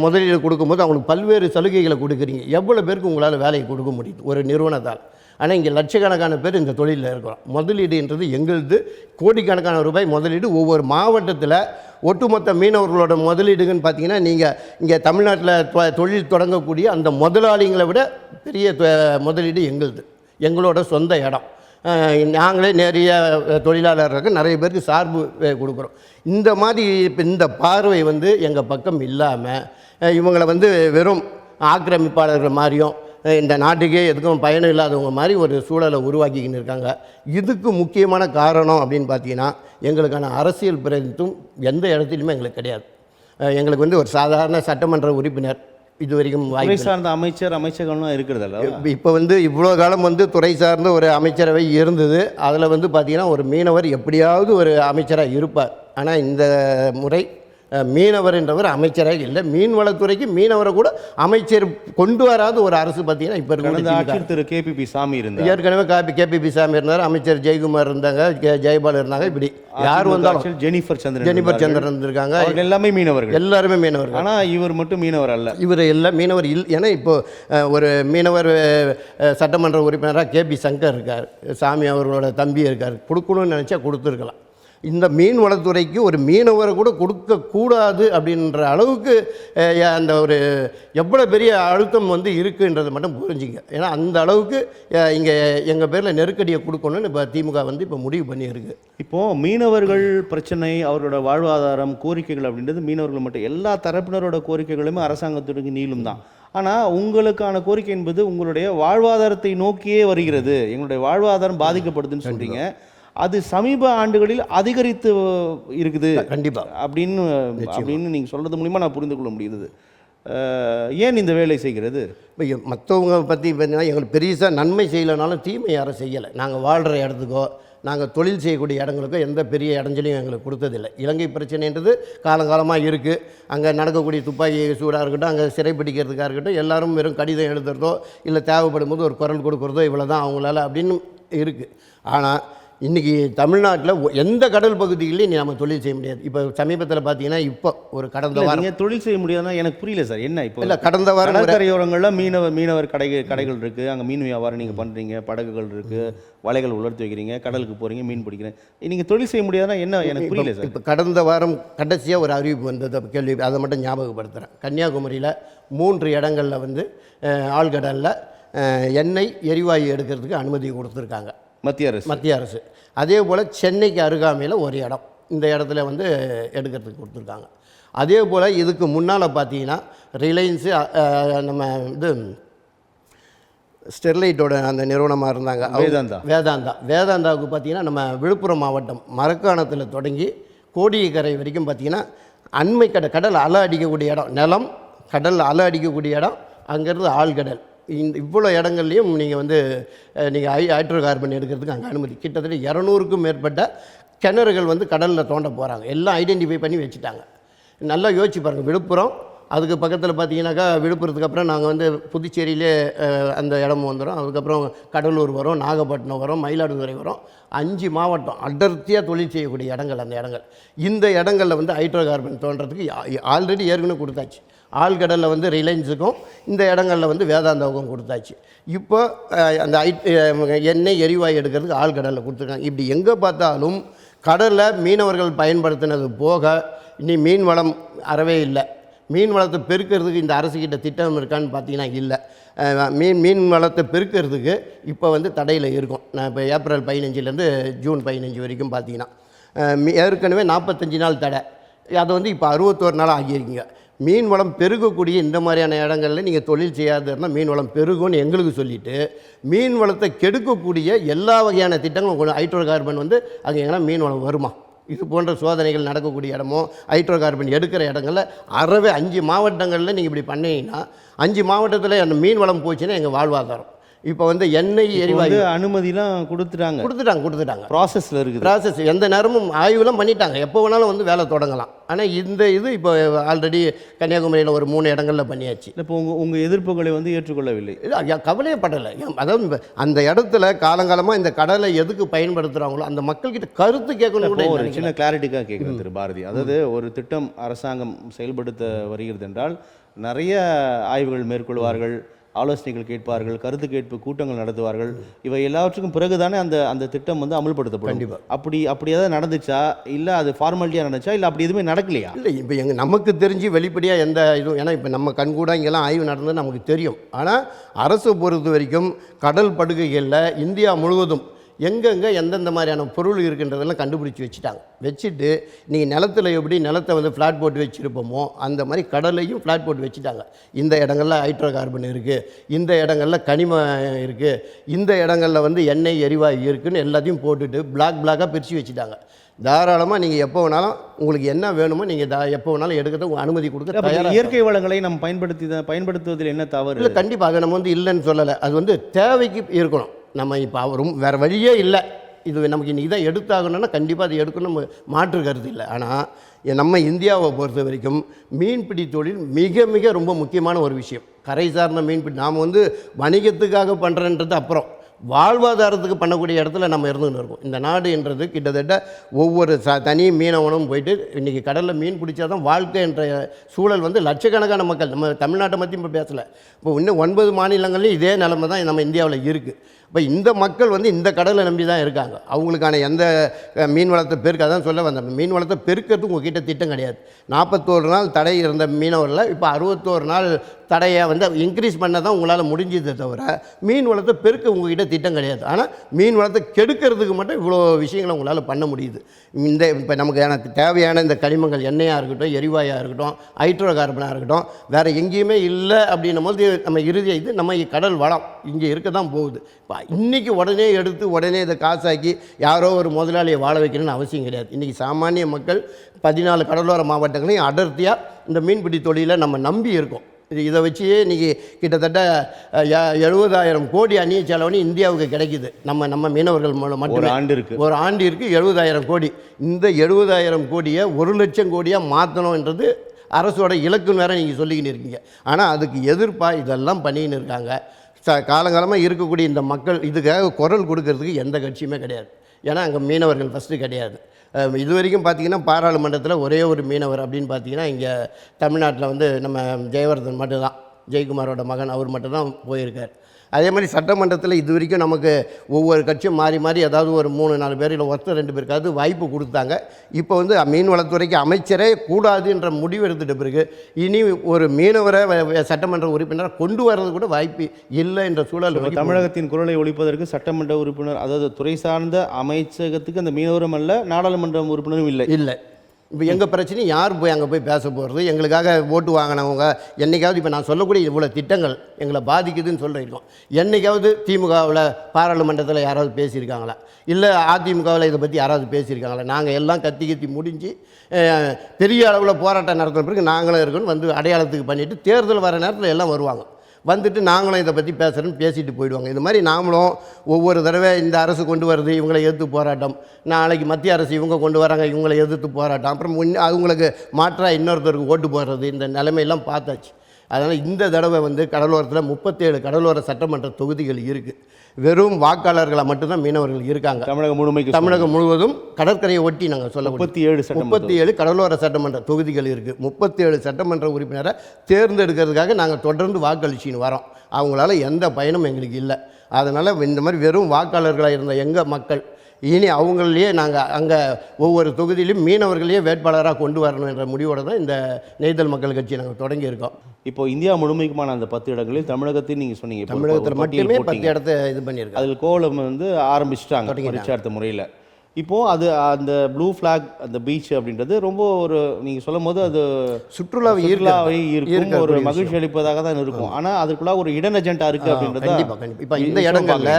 முதலீடு கொடுக்கும்போது அவங்களுக்கு பல்வேறு சலுகைகளை கொடுக்குறீங்க. எவ்வளோ பேருக்கு உங்களால் வேலையை கொடுக்க முடியுது ஒரு நிறுவனத்தால்? ஆனால் இங்கே லட்சக்கணக்கான பேர் இந்த தொழிலில் இருக்கிறோம். முதலீடுன்றது எங்களுது கோடிக்கணக்கான ரூபாய் முதலீடு. ஒவ்வொரு மாவட்டத்தில் ஒட்டுமொத்த மீனவர்களோட முதலீடுன்னு பார்த்தீங்கன்னா நீங்கள் இங்கே தமிழ்நாட்டில் தொழில் தொடங்கக்கூடிய அந்த முதலாளிகளை விட பெரிய முதலீடு எங்களுது, எங்களோட சொந்த இடம். நாங்களே நிறைய தொழிலாளர்களுக்கு நிறைய பேருக்கு சார்பு கொடுக்குறோம். இந்த மாதிரி இப்போ இந்த பார்வை வந்து எங்கள் பக்கம் இல்லாமல் இவங்களை வந்து வெறும் ஆக்கிரமிப்பாளர்கள் மாதிரியும் இந்த நாட்டுக்கே எதுக்கும் பயணம் இல்லாதவங்க மாதிரி ஒரு சூழலை உருவாக்கிக்கின்னு இருக்காங்க. இதுக்கு முக்கியமான காரணம் அப்படின்னு பார்த்தீங்கன்னா எங்களுக்கான அரசியல் பிரதிநிதித்துவம் எந்த இடத்துலையுமே எங்களுக்கு கிடையாது. எங்களுக்கு வந்து ஒரு சாதாரண சட்டமன்ற உறுப்பினர் இது வரைக்கும் துறை சார்ந்த அமைச்சர்களும் இருக்கிறதில்ல. இப்போ வந்து இவ்வளோ காலம் வந்து துறை சார்ந்த ஒரு அமைச்சரவை இருந்தது. அதில் வந்து பார்த்திங்கன்னா ஒரு மீனவர் எப்படியாவது ஒரு அமைச்சராக இருப்பார். ஆனால் இந்த முறை மீனவர் என்றவர் அமைச்சராக இல்லை. மீன்வளத்துறைக்கு மீனவரை கூட அமைச்சர் கொண்டு வராத ஒரு அரசு பார்த்தீங்கன்னா இப்போ இருக்கிற திரு KPP சாமி இருந்தார். ஏற்கனவே KPP சாமி இருந்தார், அமைச்சர் ஜெயக்குமார் இருந்தாங்க, ஜெயபால் இருந்தாங்க. இப்படி யார் வந்தாலும் ஜெனிஃபர் சந்திரன் இருந்திருக்காங்க. எல்லாமே மீனவர்கள், எல்லாருமே மீனவர்கள். ஆனால் இவர் மட்டும் மீனவர் அல்ல. இவர் எல்லாம் மீனவர் ஏன்னா இப்போ ஒரு மீனவர் சட்டமன்ற உறுப்பினராக KP சங்கர் இருக்கார், சாமி அவர்களோட தம்பி இருக்கார். கொடுக்கணும்னு நினச்சா கொடுத்துருக்கலாம். இந்த மீன்வளத்துறைக்கு ஒரு மீனவரை கூட கொடுக்கக்கூடாது அப்படின்ற அளவுக்கு அந்த ஒரு எவ்வளோ பெரிய அழுத்தம் வந்து இருக்குன்றதை மட்டும் புரிஞ்சுங்க. ஏன்னா அந்த அளவுக்கு இங்கே எங்கள் பேரில் நெருக்கடியை கொடுக்கணும்னு இப்போ திமுக வந்து இப்போ முடிவு பண்ணியிருக்கு. இப்போது மீனவர்கள் பிரச்சனை, அவரோட வாழ்வாதாரம், கோரிக்கைகள் அப்படின்றது மீனவர்கள் மட்டும் எல்லா தரப்பினரோட கோரிக்கைகளுமே அரசாங்கத்திற்கு நீளும் தான். ஆனால் உங்களுக்கான கோரிக்கை என்பது உங்களுடைய வாழ்வாதாரத்தை நோக்கியே வருகிறது. எங்களுடைய வாழ்வாதாரம் பாதிக்கப்படுதுன்னு சொல்கிறீங்க. அது சமீப ஆண்டுகளில் அதிகரித்து இருக்குது கண்டிப்பாக அப்படின்னு நீங்கள் சொல்கிறது மூலிமா நான் புரிந்து கொள்ள முடியுது. ஏன் இந்த வேலை செய்கிறது? இப்போ மற்றவங்க பற்றி பார்த்தீங்கன்னா எங்களுக்கு பெருசாக நன்மை செய்யலைனாலும் தீமை யாரும் செய்யலை. நாங்கள் வாழ்கிற இடத்துக்கோ நாங்கள் தொழில் செய்யக்கூடிய இடங்களுக்கோ எந்த பெரிய இடைஞ்சலையும் எங்களுக்கு கொடுத்ததில்லை. இலங்கை பிரச்சனைன்றது காலங்காலமாக இருக்குது. அங்கே நடக்கக்கூடிய துப்பாக்கி சூடாக இருக்கட்டும், அங்கே சிறைப்பிடிக்கிறதுக்காக இருக்கட்டும், எல்லாரும் வெறும் கடிதம் எழுதுறதோ இல்லை தேவைப்படும் போது ஒரு குரல் கொடுக்குறதோ இவ்வளோ தான் அவங்களால அப்படின்னு இருக்குது. ஆனால் இன்றைக்கி தமிழ்நாட்டில் எந்த கடல் பகுதியிலையும் நம்ம தொழில் செய்ய முடியாது. இப்போ சமீபத்தில் பார்த்தீங்கன்னா இப்போ ஒரு கடந்த வாரம் தொழில் செய்ய முடியாதுன்னா எனக்கு புரியல சார். என்ன இப்போ இல்லை கடந்த வாரம் கரையோரங்களில் மீனவர் கடைகள் இருக்குது, அங்கே மீன் வியாபாரம் நீங்கள் பண்ணுறீங்க, படகுகள் இருக்குது, வலைகள் உலர்த்தி வைக்கிறீங்க, கடலுக்கு போகிறீங்க, மீன் பிடிக்கிறேன், நீங்கள் தொழில் செய்ய முடியாதுன்னா என்ன எனக்கு புரியல சார். இப்போ கடந்த வாரம் கடைசியாக ஒரு அறிவிப்பு வந்தது, கேள்வி அதை மட்டும் ஞாபகப்படுத்துகிறேன். கன்னியாகுமரியில் 3 இடங்களில் வந்து ஆழ்கடலில் எண்ணெய் எரிவாயு எடுக்கிறதுக்கு அனுமதி கொடுத்துருக்காங்க மத்திய அரசு. அதே போல் சென்னைக்கு அருகாமையில் ஒரு இடம், இந்த இடத்துல வந்து எடுக்கிறதுக்கு கொடுத்துருக்காங்க. அதே போல் இதுக்கு முன்னால் பார்த்தீங்கன்னா ரிலையன்ஸு நம்ம இது ஸ்டெர்லைட்டோட அந்த நிறுவனமாக இருந்தாங்க வேதாந்தாவுக்கு பார்த்தீங்கன்னா நம்ம விழுப்புரம் மாவட்டம் மரக்காணத்தில் தொடங்கி கோடியக்கரை வரைக்கும் பார்த்தீங்கன்னா அண்மை கடல் அலை அடிக்கக்கூடிய இடம், நிலம் கடல் அலை அடிக்கக்கூடிய இடம், அங்கேருந்து ஆழ்கடல். இவ்வளோ இடங்கள்லையும் நீங்கள் வந்து நீங்கள் ஹைட்ரோ கார்பன் எடுக்கிறதுக்கு அங்கே அனுமதி. கிட்டத்தட்ட 200க்கும் மேற்பட்ட கிணறுகள் வந்து கடலில் தோண்ட போகிறாங்க. எல்லாம் ஐடென்டிஃபை பண்ணி வச்சுட்டாங்க. நல்லா யோசிச்சு பாருங்கள். விழுப்புரம் அதுக்கு பக்கத்தில் பார்த்தீங்கன்னாக்கா, விழுப்புரத்துக்கு அப்புறம் நாங்கள் வந்து புதுச்சேரியிலே அந்த இடமும் வந்துடும். அதுக்கப்புறம் கடலூர் வரும், நாகப்பட்டினம் வரும், மயிலாடுதுறை வரும். 5 மாவட்டம் அடர்த்தியாக தொழில் செய்யக்கூடிய இடங்கள் அந்த இடங்கள். இந்த இடங்களில் வந்து ஹைட்ரோ கார்பன் தோன்றதுக்கு ஆல்ரெடி ஏற்கனவே கொடுத்தாச்சு. ஆழ்கடலில் வந்து ரிலையன்ஸுக்கும், இந்த இடங்களில் வந்து வேதாந்தாவுக்கும் கொடுத்தாச்சு. இப்போ அந்த எண்ணெய் எரிவாயு எடுக்கிறதுக்கு ஆழ்கடலில் கொடுத்துருக்காங்க. இப்படி எங்கே பார்த்தாலும் கடலில் மீனவர்கள் பயன்படுத்தினது போக இனி மீன் வளம் அறவே இல்லை. மீன் வளத்தை பெருக்கிறதுக்கு இந்த அரசுக்கிட்ட திட்டம் இருக்கான்னு பார்த்தீங்கன்னா இல்லை. மீன் வளத்தை பெருக்கிறதுக்கு இப்போ வந்து தடையில் இருக்கும். நான் இப்போ ஏப்ரல் 15லேருந்து ஜூன் 15 வரைக்கும் பார்த்தீங்கன்னா ஏற்கனவே 45 நாள் தடை. அதை வந்து இப்போ 61 நாள் ஆகியிருக்கீங்க. மீன் வளம் பெருகக்கூடிய இந்த மாதிரியான இடங்களில் நீங்கள் தொழில் செய்யாத இருந்தால் மீன் வளம் பெருகும்னு எங்களுக்கு சொல்லிவிட்டு, மீன் வளத்தை கெடுக்கக்கூடிய எல்லா வகையான திட்டங்களும் ஹைட்ரோ கார்பன் வந்து அங்கே எங்கன்னா மீன் வளம் வருமா? இது போன்ற சோதனைகள் நடக்கக்கூடிய இடமோ, ஹைட்ரோ கார்பன் எடுக்கிற இடங்களில் அறவே 5 மாவட்டங்களில் நீங்கள் இப்படி பண்ணீங்கன்னா 5 மாவட்டத்தில் அந்த மீன் வளம் போச்சுன்னா எங்கள் வாழ்வாதாரம். இப்போ வந்து எண்ணெய் எரிவாயு அனுமதிலாம் கொடுத்துட்டாங்க. ப்ராசஸில் இருக்குது. ப்ராசஸ் எந்த நேரமும் ஆய்வுலாம் பண்ணிட்டாங்க. எப்போ வேணாலும் வந்து வேலை தொடங்கலாம். ஆனால் இந்த இது இப்போ ஆல்ரெடி கன்னியாகுமரியில் ஒரு 3 இடங்களில் பண்ணியாச்சு. இப்போ உங்கள் எதிர்ப்புகளை வந்து ஏற்றுக்கொள்ளவில்லை. இல்லை, கவலையே படலை. அதாவது அந்த இடத்துல காலங்காலமாக இந்த கடலை எதுக்கு பயன்படுத்துகிறாங்களோ அந்த மக்கள்கிட்ட கருத்து கேட்கணும். கூட ஒரு சின்ன கிளாரிட்டிக்காக கேட்குறேன் திரு பாரதி. அதாவது ஒரு திட்டம் அரசாங்கம் செயல்படுத்த வருகிறது என்றால் நிறைய ஆய்வுகள் மேற்கொள்வார்கள், ஆலோசனைகள் கேட்பார்கள், கருத்து கேட்பு கூட்டங்கள் நடத்துவார்கள். இவை எல்லாவற்றுக்கும் பிறகுதானே அந்த திட்டம் வந்து அமல்படுத்தப்படும். கண்டிப்பாக. அப்படி ஏதாவது நடந்துச்சா, இல்லை அது ஃபார்மாலிட்டியாக நடந்துச்சா, இல்லை அப்படி எதுவுமே நடக்கலையா? இல்லை, இப்போ நமக்கு தெரிஞ்சு வெளிப்படையாக எந்த இதுவும், ஏன்னா இப்போ நம்ம கண்கூட இங்கெல்லாம் ஆய்வு நடந்தது நமக்கு தெரியும். ஆனால் அரசு பொறுத்த வரைக்கும் கடல் படுகைகளில் இந்தியா முழுவதும் எங்கெங்கே எந்தெந்த மாதிரியான பொருள் இருக்குன்றதெல்லாம் கண்டுபிடிச்சி வச்சுட்டு நீங்கள் நிலத்தில் எப்படி நிலத்தை வந்து ஃப்ளாட் போட்டு வச்சுருப்போமோ அந்த மாதிரி கடலையும் ஃப்ளாட் போட்டு வச்சுட்டாங்க. இந்த இடங்களில் ஹைட்ரோ கார்பன் இருக்குது, இந்த இடங்களில் கனிமம் இருக்குது, இந்த இடங்களில் வந்து எண்ணெய் எரிவாயு இருக்குதுன்னு எல்லாத்தையும் போட்டுட்டு பிளாக்காக பிரித்து வச்சுட்டாங்க. தாராளமாக நீங்கள் எப்போ வேணாலும் உங்களுக்கு என்ன வேணுமோ நீங்கள் எப்போ வேணாலும் எடுக்கிறது உங்கள் அனுமதி கொடுக்க. இயற்கை வளங்களை நம்ம பயன்படுத்துவதில் என்ன தவறு? இல்லை, கண்டிப்பாக நம்ம வந்து இல்லைன்னு சொல்லலை. அது வந்து தேவைக்கு இருக்கணும். நம்ம இப்போ அவரும் வேறு வழியே இல்லை, இது நமக்கு இன்றைக்கி தான் எடுத்தாகணும்னா கண்டிப்பாக அதை எடுக்கணும், மாற்று கருத்து இல்லை. ஆனால் நம்ம இந்தியாவை பொறுத்த வரைக்கும் மீன்பிடி தொழில் மிக மிக ரொம்ப முக்கியமான ஒரு விஷயம். கரை சார்ந்த மீன்பிடி நாம் வந்து வணிகத்துக்காக பண்ணுறன்றது அப்புறம், வாழ்வாதாரத்துக்கு பண்ணக்கூடிய இடத்துல நம்ம இருந்துன்னு இருக்கோம். இந்த நாடு என்றது கிட்டத்தட்ட ஒவ்வொரு தனி மீனவனும் போயிட்டு இன்றைக்கி கடலில் மீன் பிடிச்சா தான் வாழ்க்கை என்ற சூழல் வந்து லட்சக்கணக்கான மக்கள், நம்ம தமிழ்நாட்டை பற்றி இப்போ பேசலை, இப்போ இன்னும் 9 மாநிலங்கள்லையும் இதே நிலைமை தான் நம்ம இந்தியாவில் இருக்குது. இப்போ இந்த மக்கள் வந்து இந்த கடலை நம்பி தான் இருக்காங்க. அவங்களுக்கான எந்த மீன் வளத்தை பெருக்க, அதான் சொல்ல வந்தேன், மீன் வளத்தை பெருக்கிறதுக்கு உங்ககிட்ட திட்டம் கிடையாது. 41 நாள் தடை இருந்த மீனவரில் இப்போ 61 நாள் தடையை வந்து இன்க்ரீஸ் பண்ண தான் உங்களால் முடிஞ்சதை தவிர மீன் வளத்தை பெருக்க உங்ககிட்ட திட்டம் கிடையாது. ஆனால் மீன் வளத்தை கெடுக்கிறதுக்கு மட்டும் இவ்வளோ விஷயங்களை உங்களால் பண்ண முடியுது. இப்போ நமக்கு எனக்கு தேவையான இந்த கனிமங்கள் எண்ணெயாக இருக்கட்டும், எரிவாயாக இருக்கட்டும், ஹைட்ரோ கார்பனாக இருக்கட்டும், வேறு எங்கேயுமே இல்லை அப்படின்னும் போது நம்ம இறுதியாக இது நம்ம கடல் வளம் இங்கே இருக்க தான் போகுது. இப்போ இன்றைக்கி உடனே எடுத்து உடனே இதை காசாக்கி யாரோ ஒரு முதலாளியை வாழ வைக்கணும்னு அவசியம் கிடையாது. இன்றைக்கி சாமானிய மக்கள் 14 கடலோர மாவட்டங்களையும் அடர்த்தியாக இந்த மீன்பிடி தொழிலை நம்ம நம்பி இருக்கோம். இதை வச்சு இன்றைக்கி கிட்டத்தட்ட 70,000 கோடி அந்நிய செலவணி இந்தியாவுக்கு கிடைக்குது. நம்ம மீனவர்கள் மூலம் மட்டும் ஒரு ஆண்டிற்கு 70,000 கோடி. இந்த 70,000 கோடியை 1,00,000 கோடியாக மாற்றணுன்றது அரசோட இலக்குன்னு வேறு நீங்கள் சொல்லிக்கின்னு இருக்கீங்க. ஆனால் அதுக்கு எதிர்ப்பாக இதெல்லாம் பண்ணிக்கின்னு இருக்காங்க. காலங்காலமாக இருக்கக்கூடிய இந்த மக்கள் இதுக்காக குரல் கொடுக்கறதுக்கு எந்த கட்சியுமே கிடையாது. ஏன்னா அங்கே மீனவர்கள் ஃபஸ்ட்டு கிடையாது. இது வரைக்கும் பார்த்திங்கன்னா பாராளுமன்றத்தில் ஒரே ஒரு மீனவர் அப்படின்னு பார்த்தீங்கன்னா இங்கே தமிழ்நாட்டில் வந்து நம்ம ஜெயவர்தன் மட்டும்தான், ஜெயக்குமாரோட மகன், அவர் மட்டும்தான் போயிருக்கார். அதே மாதிரி சட்டமன்றத்தில் இது வரைக்கும் நமக்கு ஒவ்வொரு கட்சியும் மாறி மாறி ஏதாவது ஒரு 3-4 பேர் இல்லை ஒருத்தர் 2 பேருக்காவது வாய்ப்பு கொடுத்தாங்க. இப்போ வந்து மீன்வளத்துறைக்கு அமைச்சரே கூடாது என்ற முடிவு எடுத்துகிட்ட பிறகு இனி ஒரு மீனவரை சட்டமன்ற உறுப்பினரை கொண்டு வர்றது கூட வாய்ப்பு இல்லை என்ற சூழல். தமிழகத்தின் குரலை ஒழிப்பதற்கு சட்டமன்ற உறுப்பினர், அதாவது துறை சார்ந்த அமைச்சகத்துக்கு அந்த மீனவரும் அல்ல, நாடாளுமன்ற உறுப்பினரும் இல்லை. இப்போ எங்கள் பிரச்சனை யார் போய் அங்கே போய் பேச போகிறது? எங்களுக்காக ஓட்டு வாங்கினவங்க என்றைக்காவது இப்போ நான் சொல்லக்கூடிய இவ்வளோ திட்டங்கள் எங்களை பாதிக்குதுன்னு சொல்லியிருக்கோம். என்றைக்காவது திமுகவில் பாராளுமன்றத்தில் யாராவது பேசியிருக்காங்களா? இல்லை அதிமுகவில் இதை பற்றி யாராவது பேசியிருக்காங்களா? நாங்கள் எல்லாம் கத்தி முடிஞ்சு பெரிய அளவில் போராட்டம் நடத்துகிற பிறகு நாங்களும் இருக்கணும் வந்து அடையாளத்துக்கு பண்ணிவிட்டு தேர்தல் வர நேரத்தில் எல்லாம் வருவாங்க. வந்துட்டு நாங்களும் இதை பற்றி பேசுகிறேன்னு பேசிட்டு போயிடுவாங்க. இது மாதிரி நாமளும் ஒவ்வொரு தடவை இந்த அரசு கொண்டு வருது இவங்களை எதிர்த்து போராட்டம், நாளைக்கு மத்திய அரசு இவங்க கொண்டு வராங்க இவங்களை எதிர்த்து போராட்டம், அப்புறம் அவங்களுக்கு மாற்றாக இன்னொருத்தருக்கு ஓட்டு போடுறது, இந்த நிலைமையெல்லாம் பார்த்தாச்சு. அதனால் இந்த தடவை வந்து கடலோரத்தில் 37 கடலோர சட்டமன்ற தொகுதிகள் இருக்குது. வெறும் வாக்காளர்களை மட்டும்தான் மீனவர்கள் இருக்காங்க. தமிழகம் முழுவதும் கடற்கரையை ஒட்டி நாங்கள் சொல்ல 37 கடலோர சட்டமன்ற தொகுதிகள் இருக்குது. 37 சட்டமன்ற உறுப்பினரை தேர்ந்தெடுக்கிறதுக்காக நாங்கள் தொடர்ந்து வாக்களிச்சின்னு வரோம். அவங்களால எந்த பயனும் எங்களுக்கு இல்லை. அதனால் இந்த மாதிரி வெறும் வாக்காளர்களாக இருந்த எங்கள் மக்கள் இனி அவங்களையே நாங்கள் அங்கே ஒவ்வொரு தொகுதியிலும் மீனவர்களையே வேட்பாளராக கொண்டு வரணும் என்ற முடிவோடு தான் இந்த நெய்தல் மக்கள் கட்சி நாங்கள் தொடங்கியிருக்கோம். இப்போ இந்தியா முழுமைக்குமான அந்த 10 இடங்களில் தமிழகத்தில் நீங்கள் சொன்னீங்க, தமிழகத்தில் மட்டுமே 10 இடத்த இது பண்ணியிருக்கோம். அதில் கோலம் வந்து ஆரம்பிச்சிட்டாங்க பரிட்சார்த்த முறையில். இப்போது அது அந்த ப்ளூ ஃப்ளாக் அந்த பீச் அப்படின்றது ரொம்ப ஒரு நீங்கள் சொல்லும் போது அது சுற்றுலாவை இருக்கும், ஒரு மகிழ்ச்சி அளிப்பதாக தான் இருக்கும். ஆனால் அதுக்குள்ள ஒரு இடன் அஜெண்டா இருக்குது அப்படின்றது. கண்டிப்பாக இப்போ இந்த இடங்களில்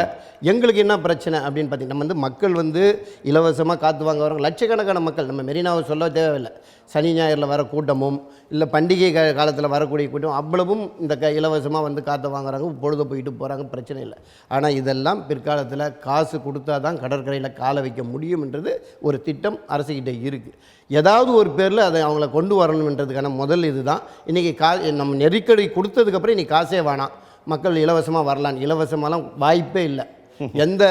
எங்களுக்கு என்ன பிரச்சனை அப்படின்னு பார்த்தீங்கன்னா, நம்ம வந்து மக்கள் வந்து இலவசமாக காற்று வாங்க வராங்க. லட்சக்கணக்கான மக்கள், நம்ம மெரினாவை சொல்ல தேவையில்லை. சனி ஞாயிறில் வர கூட்டமும் இல்லை பண்டிகை காலத்தில் வரக்கூடிய கூட்டம் அவ்வளவும் இந்த இலவசமாக வந்து காற்று வாங்குறாங்க, பொழுது போயிட்டு போகிறாங்க, பிரச்சனை இல்லை. ஆனால் இதெல்லாம் பிற்காலத்தில் காசு கொடுத்தா தான் கடற்கரையில் காலை வைக்க முடியும்ன்றது ஒரு திட்டம் அரசுக்கிட்ட இருக்குது. ஏதாவது ஒரு பேரில் அதை அவங்கள கொண்டு வரணுன்றதுக்கான முதல் இது தான். இன்றைக்கி நம்ம நெருக்கடி கொடுத்ததுக்கப்புறம் இன்றைக்கி காசே வேணாம், மக்கள் இலவசமாக வரலான்னு. இலவசமாலாம் வாய்ப்பே இல்லை. எந்த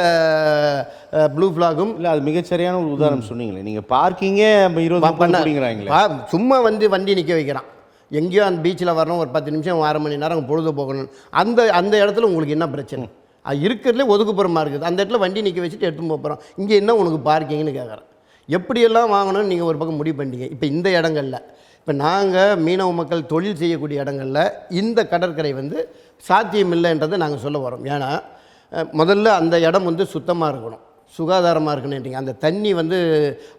ப்ளூ ஃப்ளாகும் இல்லை. அது மிகச்சரியான ஒரு உதாரணம் சொன்னீங்களே. நீங்கள் பார்க்கிங்கே 20 பண்ணிங்கிறாங்களே, சும்மா வந்து வண்டி நிற்க வைக்கிறான். எங்கேயோ அந்த பீச்சில் வரணும், ஒரு 10 நிமிஷம் 1/2 மணி நேரம் அங்கே பொழுது போகணும். அந்த இடத்துல உங்களுக்கு என்ன பிரச்சனை? இருக்கிறதுலே ஒதுக்குப்புறமாக இருக்குது. அந்த இடத்துல வண்டி நிற்க வச்சுட்டு எடுத்துன்னு போகிறோம். இங்கே என்ன உனக்கு பார்க்கிங்னு கேட்குறேன். எப்படியெல்லாம் வாங்கணும்னு நீங்கள் ஒரு பக்கம் முடிவு பண்ணிட்டீங்க. இப்போ இந்த இடங்களில் இப்போ நாங்கள் மீனவ மக்கள் தொழில் செய்யக்கூடிய இடங்களில் இந்த கடற்கரை வந்து சாத்தியம் இல்லைன்றதை நாங்கள் சொல்ல வரோம். ஏன்னா முதல்ல அந்த இடம் வந்து சுத்தமாக இருக்கணும், சுகாதாரமாக இருக்கணுன்றீங்க. அந்த தண்ணி வந்து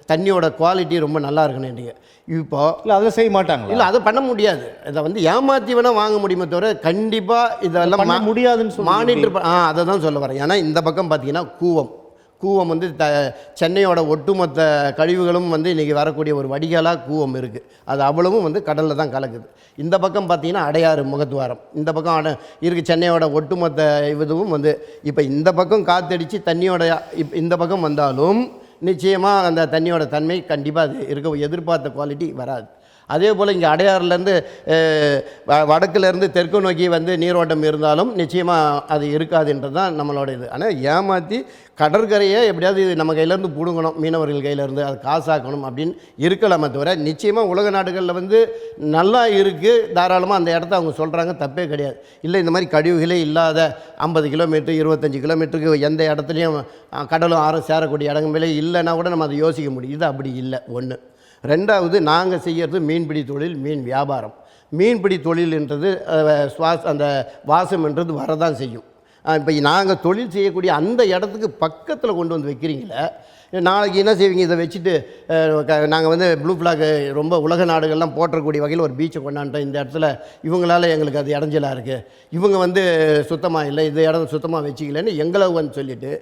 தண்ணியோட குவாலிட்டி ரொம்ப நல்லா இருக்கணுன்றீங்க. இப்போ இல்லை அதை செய்ய மாட்டாங்க. இல்லை அதை பண்ண முடியாது. இதை வந்து ஏமாற்றி வேணால் வாங்க முடியுமே தவிர கண்டிப்பாக இதெல்லாம் பண்ண முடியாதுன்னு மானிட்டர் அதை தான் சொல்ல வரேன். ஏன்னா இந்த பக்கம் பார்த்தீங்கன்னா கூவம் வந்து சென்னையோட ஒட்டுமொத்த கழிவுகளும் வந்து இன்றைக்கி வரக்கூடிய ஒரு வடிகாலாக கூவம் இருக்குது. அது அவ்வளவும் வந்து கடலில் தான் கலக்குது. இந்த பக்கம் பார்த்திங்கன்னா அடையாறு முகத்துவாரம், இந்த பக்கம் இருக்குது சென்னையோட ஒட்டுமொத்த இதுவும் வந்து இப்போ இந்த பக்கம் காற்றடித்து தண்ணியோட இந்த பக்கம் வந்தாலும் நிச்சயமாக அந்த தண்ணியோட தன்மை கண்டிப்பாக அது இருக்க எதிர்பார்த்த குவாலிட்டி வராது. அதே போல் இங்கே அடையாறுலேருந்து வடக்குலேருந்து தெற்கு நோக்கி வந்து நீரோட்டம் இருந்தாலும் நிச்சயமாக அது இருக்காதுன்றது தான் நம்மளோட இது. ஆனால் ஏமாற்றி கடற்கரையை எப்படியாவது நம்ம கையிலேருந்து பிடுங்கணும், மீனவர்கள் கையிலேருந்து அது காசாக்கணும் அப்படின்னு இருக்கலாமே தவிர நிச்சயமாக உலக நாடுகளில் வந்து நல்லா இருக்குது, தாராளமாக அந்த இடத்த அவங்க சொல்கிறாங்க, தப்பே கிடையாது. இல்லை இந்த மாதிரி கழிவுகளே இல்லாத 50 கிலோமீட்டர் 25 கிலோமீட்டருக்கு எந்த இடத்துலையும் கடலும் ஆறும் சேரக்கூடிய இடங்களே இல்லைன்னா கூட நம்ம அதை யோசிக்க முடியும். இது அப்படி இல்லை. ஒன்று. ரெண்டாவது, நாங்கள் செய்கிறது மீன்பிடி தொழில், மீன் வியாபாரம். மீன்பிடி தொழில்ன்றது அந்த வாசம்ன்றது வரதான் செய்யும். இப்போ நாங்கள் தொழில் செய்யக்கூடிய அந்த இடத்துக்கு பக்கத்தில் கொண்டு வந்து வைக்கிறீங்களே, நாளைக்கு என்ன செய்வீங்க? இதை வச்சுட்டு நாங்கள் வந்து ப்ளூ ஃப்ளாக் ரொம்ப உலக நாடுகள்லாம் போற்றக்கூடிய வகையில் ஒரு பீச்சை கொண்டாண்டோம், இந்த இடத்துல இவங்களால் எங்களுக்கு அது இடைஞ்சலாக இருக்குது, இவங்க வந்து சுத்தமாக இல்லை, இந்த இடம் சுத்தமாக வச்சுக்கலன்னு எங்களை வந்து சொல்லிவிட்டு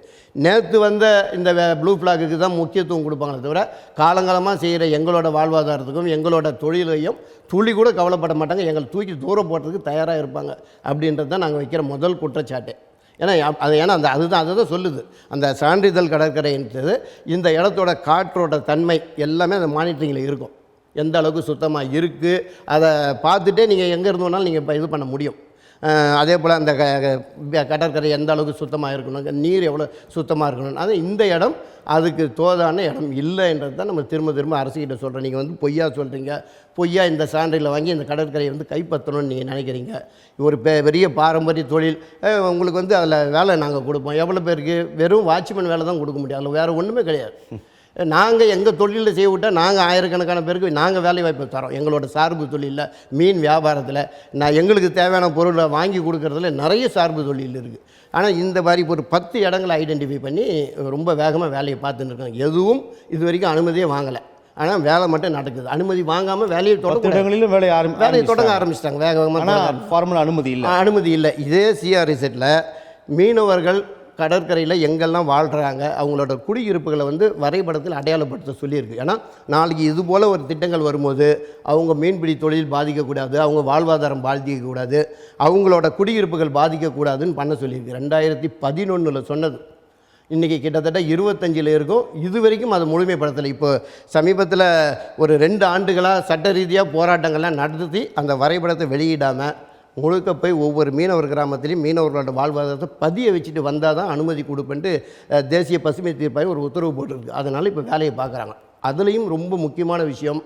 நேற்று வந்த இந்த ப்ளூ ஃப்ளாக்கு தான் முக்கியத்துவம் கொடுப்பாங்களே தவிர காலங்காலமாக செய்கிற எங்களோட வாழ்வாதாரத்துக்கும் எங்களோட தொழிலையும் துளி கூட கவலைப்பட மாட்டாங்க. எங்களை தூக்கி தூரம் போடுறதுக்கு தயாராக இருப்பாங்க. அப்படின்றது தான் நாங்கள் வைக்கிற முதல் குற்றச்சாட்டு. ஏன்னா அதை தான் சொல்லுது அந்த சான்றிதழ் கடற்கரைன்றது. இந்த இடத்தோட காற்றோட தன்மை எல்லாமே அந்த மானிட்டரிங்கில் இருக்கும். எந்த அளவுக்கு சுத்தமாக இருக்குது அதை பார்த்துட்டே நீங்கள் எங்கே இருந்தோனாலும் நீங்கள் இப்போ இது பண்ண முடியும். அதே போல் அந்த கடற்கரை எந்த அளவுக்கு சுத்தமாக இருக்கணும், நீர் எவ்வளோ சுத்தமாக இருக்கணும், அது இந்த இடம் அதுக்கு தோதான இடம் இல்லைன்றது தான் நம்ம திரும்ப அரசுக்கிட்ட சொல்கிறோம். நீங்கள் வந்து பொய்யா சொல்கிறீங்க, பொய்யா இந்த சான்றிதழை வாங்கி இந்த கடற்கரையை வந்து கைப்பற்றணும்னு நீங்கள் நினைக்கிறீங்க. ஒரு பெரிய பாரம்பரிய தொழில், உங்களுக்கு வந்து அதில் வேலை நாங்கள் கொடுப்போம். எவ்வளோ பேருக்கு? வெறும் வாட்ச்மேன் வேலை தான் கொடுக்க முடியும், அதில் வேறு ஒன்றுமே கிடையாது. நாங்கள் எங்கள் தொழிலில் செய்ய விட்டால் நாங்கள் ஆயிரக்கணக்கான பேருக்கு நாங்கள் வேலை வாய்ப்பு தரோம். எங்களோட சார்பு தொழிலில் மீன் வியாபாரத்தில் எங்களுக்கு தேவையான பொருளை வாங்கி கொடுக்குறதுல நிறைய சார்பு தொழில் இருக்குது. ஆனால் இந்த மாதிரி ஒரு 10 இடங்களை ஐடென்டிஃபை பண்ணி ரொம்ப வேகமாக வேலையை பார்த்துட்டு இருக்காங்க. எதுவும் இது வரைக்கும் அனுமதியே வாங்கலை. ஆனால் வேலை மட்டும் நடக்குது. அனுமதி வாங்காமல் வேலையை 10 இடங்களிலும் வேலையை தொடங்க ஆரம்பிச்சிட்டாங்க வேகமாக. ஆனால் ஃபார்மல் அனுமதி இல்லை. அனுமதி இல்லை. இதே சிஆர்இசெட்டில் மீனவர்கள் கடற்கரையில் எங்கெல்லாம் வாழ்கிறாங்க அவங்களோட குடியிருப்புகளை வந்து வரைபடத்தில் அடையாளப்படுத்த சொல்லியிருக்கு. ஏன்னா நாளைக்கு இது போல் ஒரு திட்டங்கள் வரும்போது அவங்க மீன்பிடி தொழில் பாதிக்கக்கூடாது, அவங்க வாழ்வாதாரம் பாதிக்கக்கூடாது, அவங்களோட குடியிருப்புகள் பாதிக்கக்கூடாதுன்னு பண்ண சொல்லியிருக்கு. 2011 சொன்னது. இன்றைக்கி கிட்டத்தட்ட 25 இருக்கும். இது வரைக்கும் அதை முழுமைப்படுத்தலை. இப்போ சமீபத்தில் ஒரு 2 ஆண்டுகளாக சட்ட ரீதியாக போராட்டங்கள்லாம் நடத்தி அந்த வரைபடத்தை வெளியிடாமல் முழுக்க போய் ஒவ்வொரு மீனவர் கிராமத்திலையும் மீனவர்களோட வாழ்வாதாரத்தை பதிய வச்சுட்டு வந்தால் தான் அனுமதி கொடுப்பேன்ட்டு தேசிய பசுமை தீர்ப்பாயம் ஒரு உத்தரவு போட்டிருக்கு. அதனால் இப்போ வேலையை பார்க்குறாங்க. அதுலேயும் ரொம்ப முக்கியமான விஷயம்,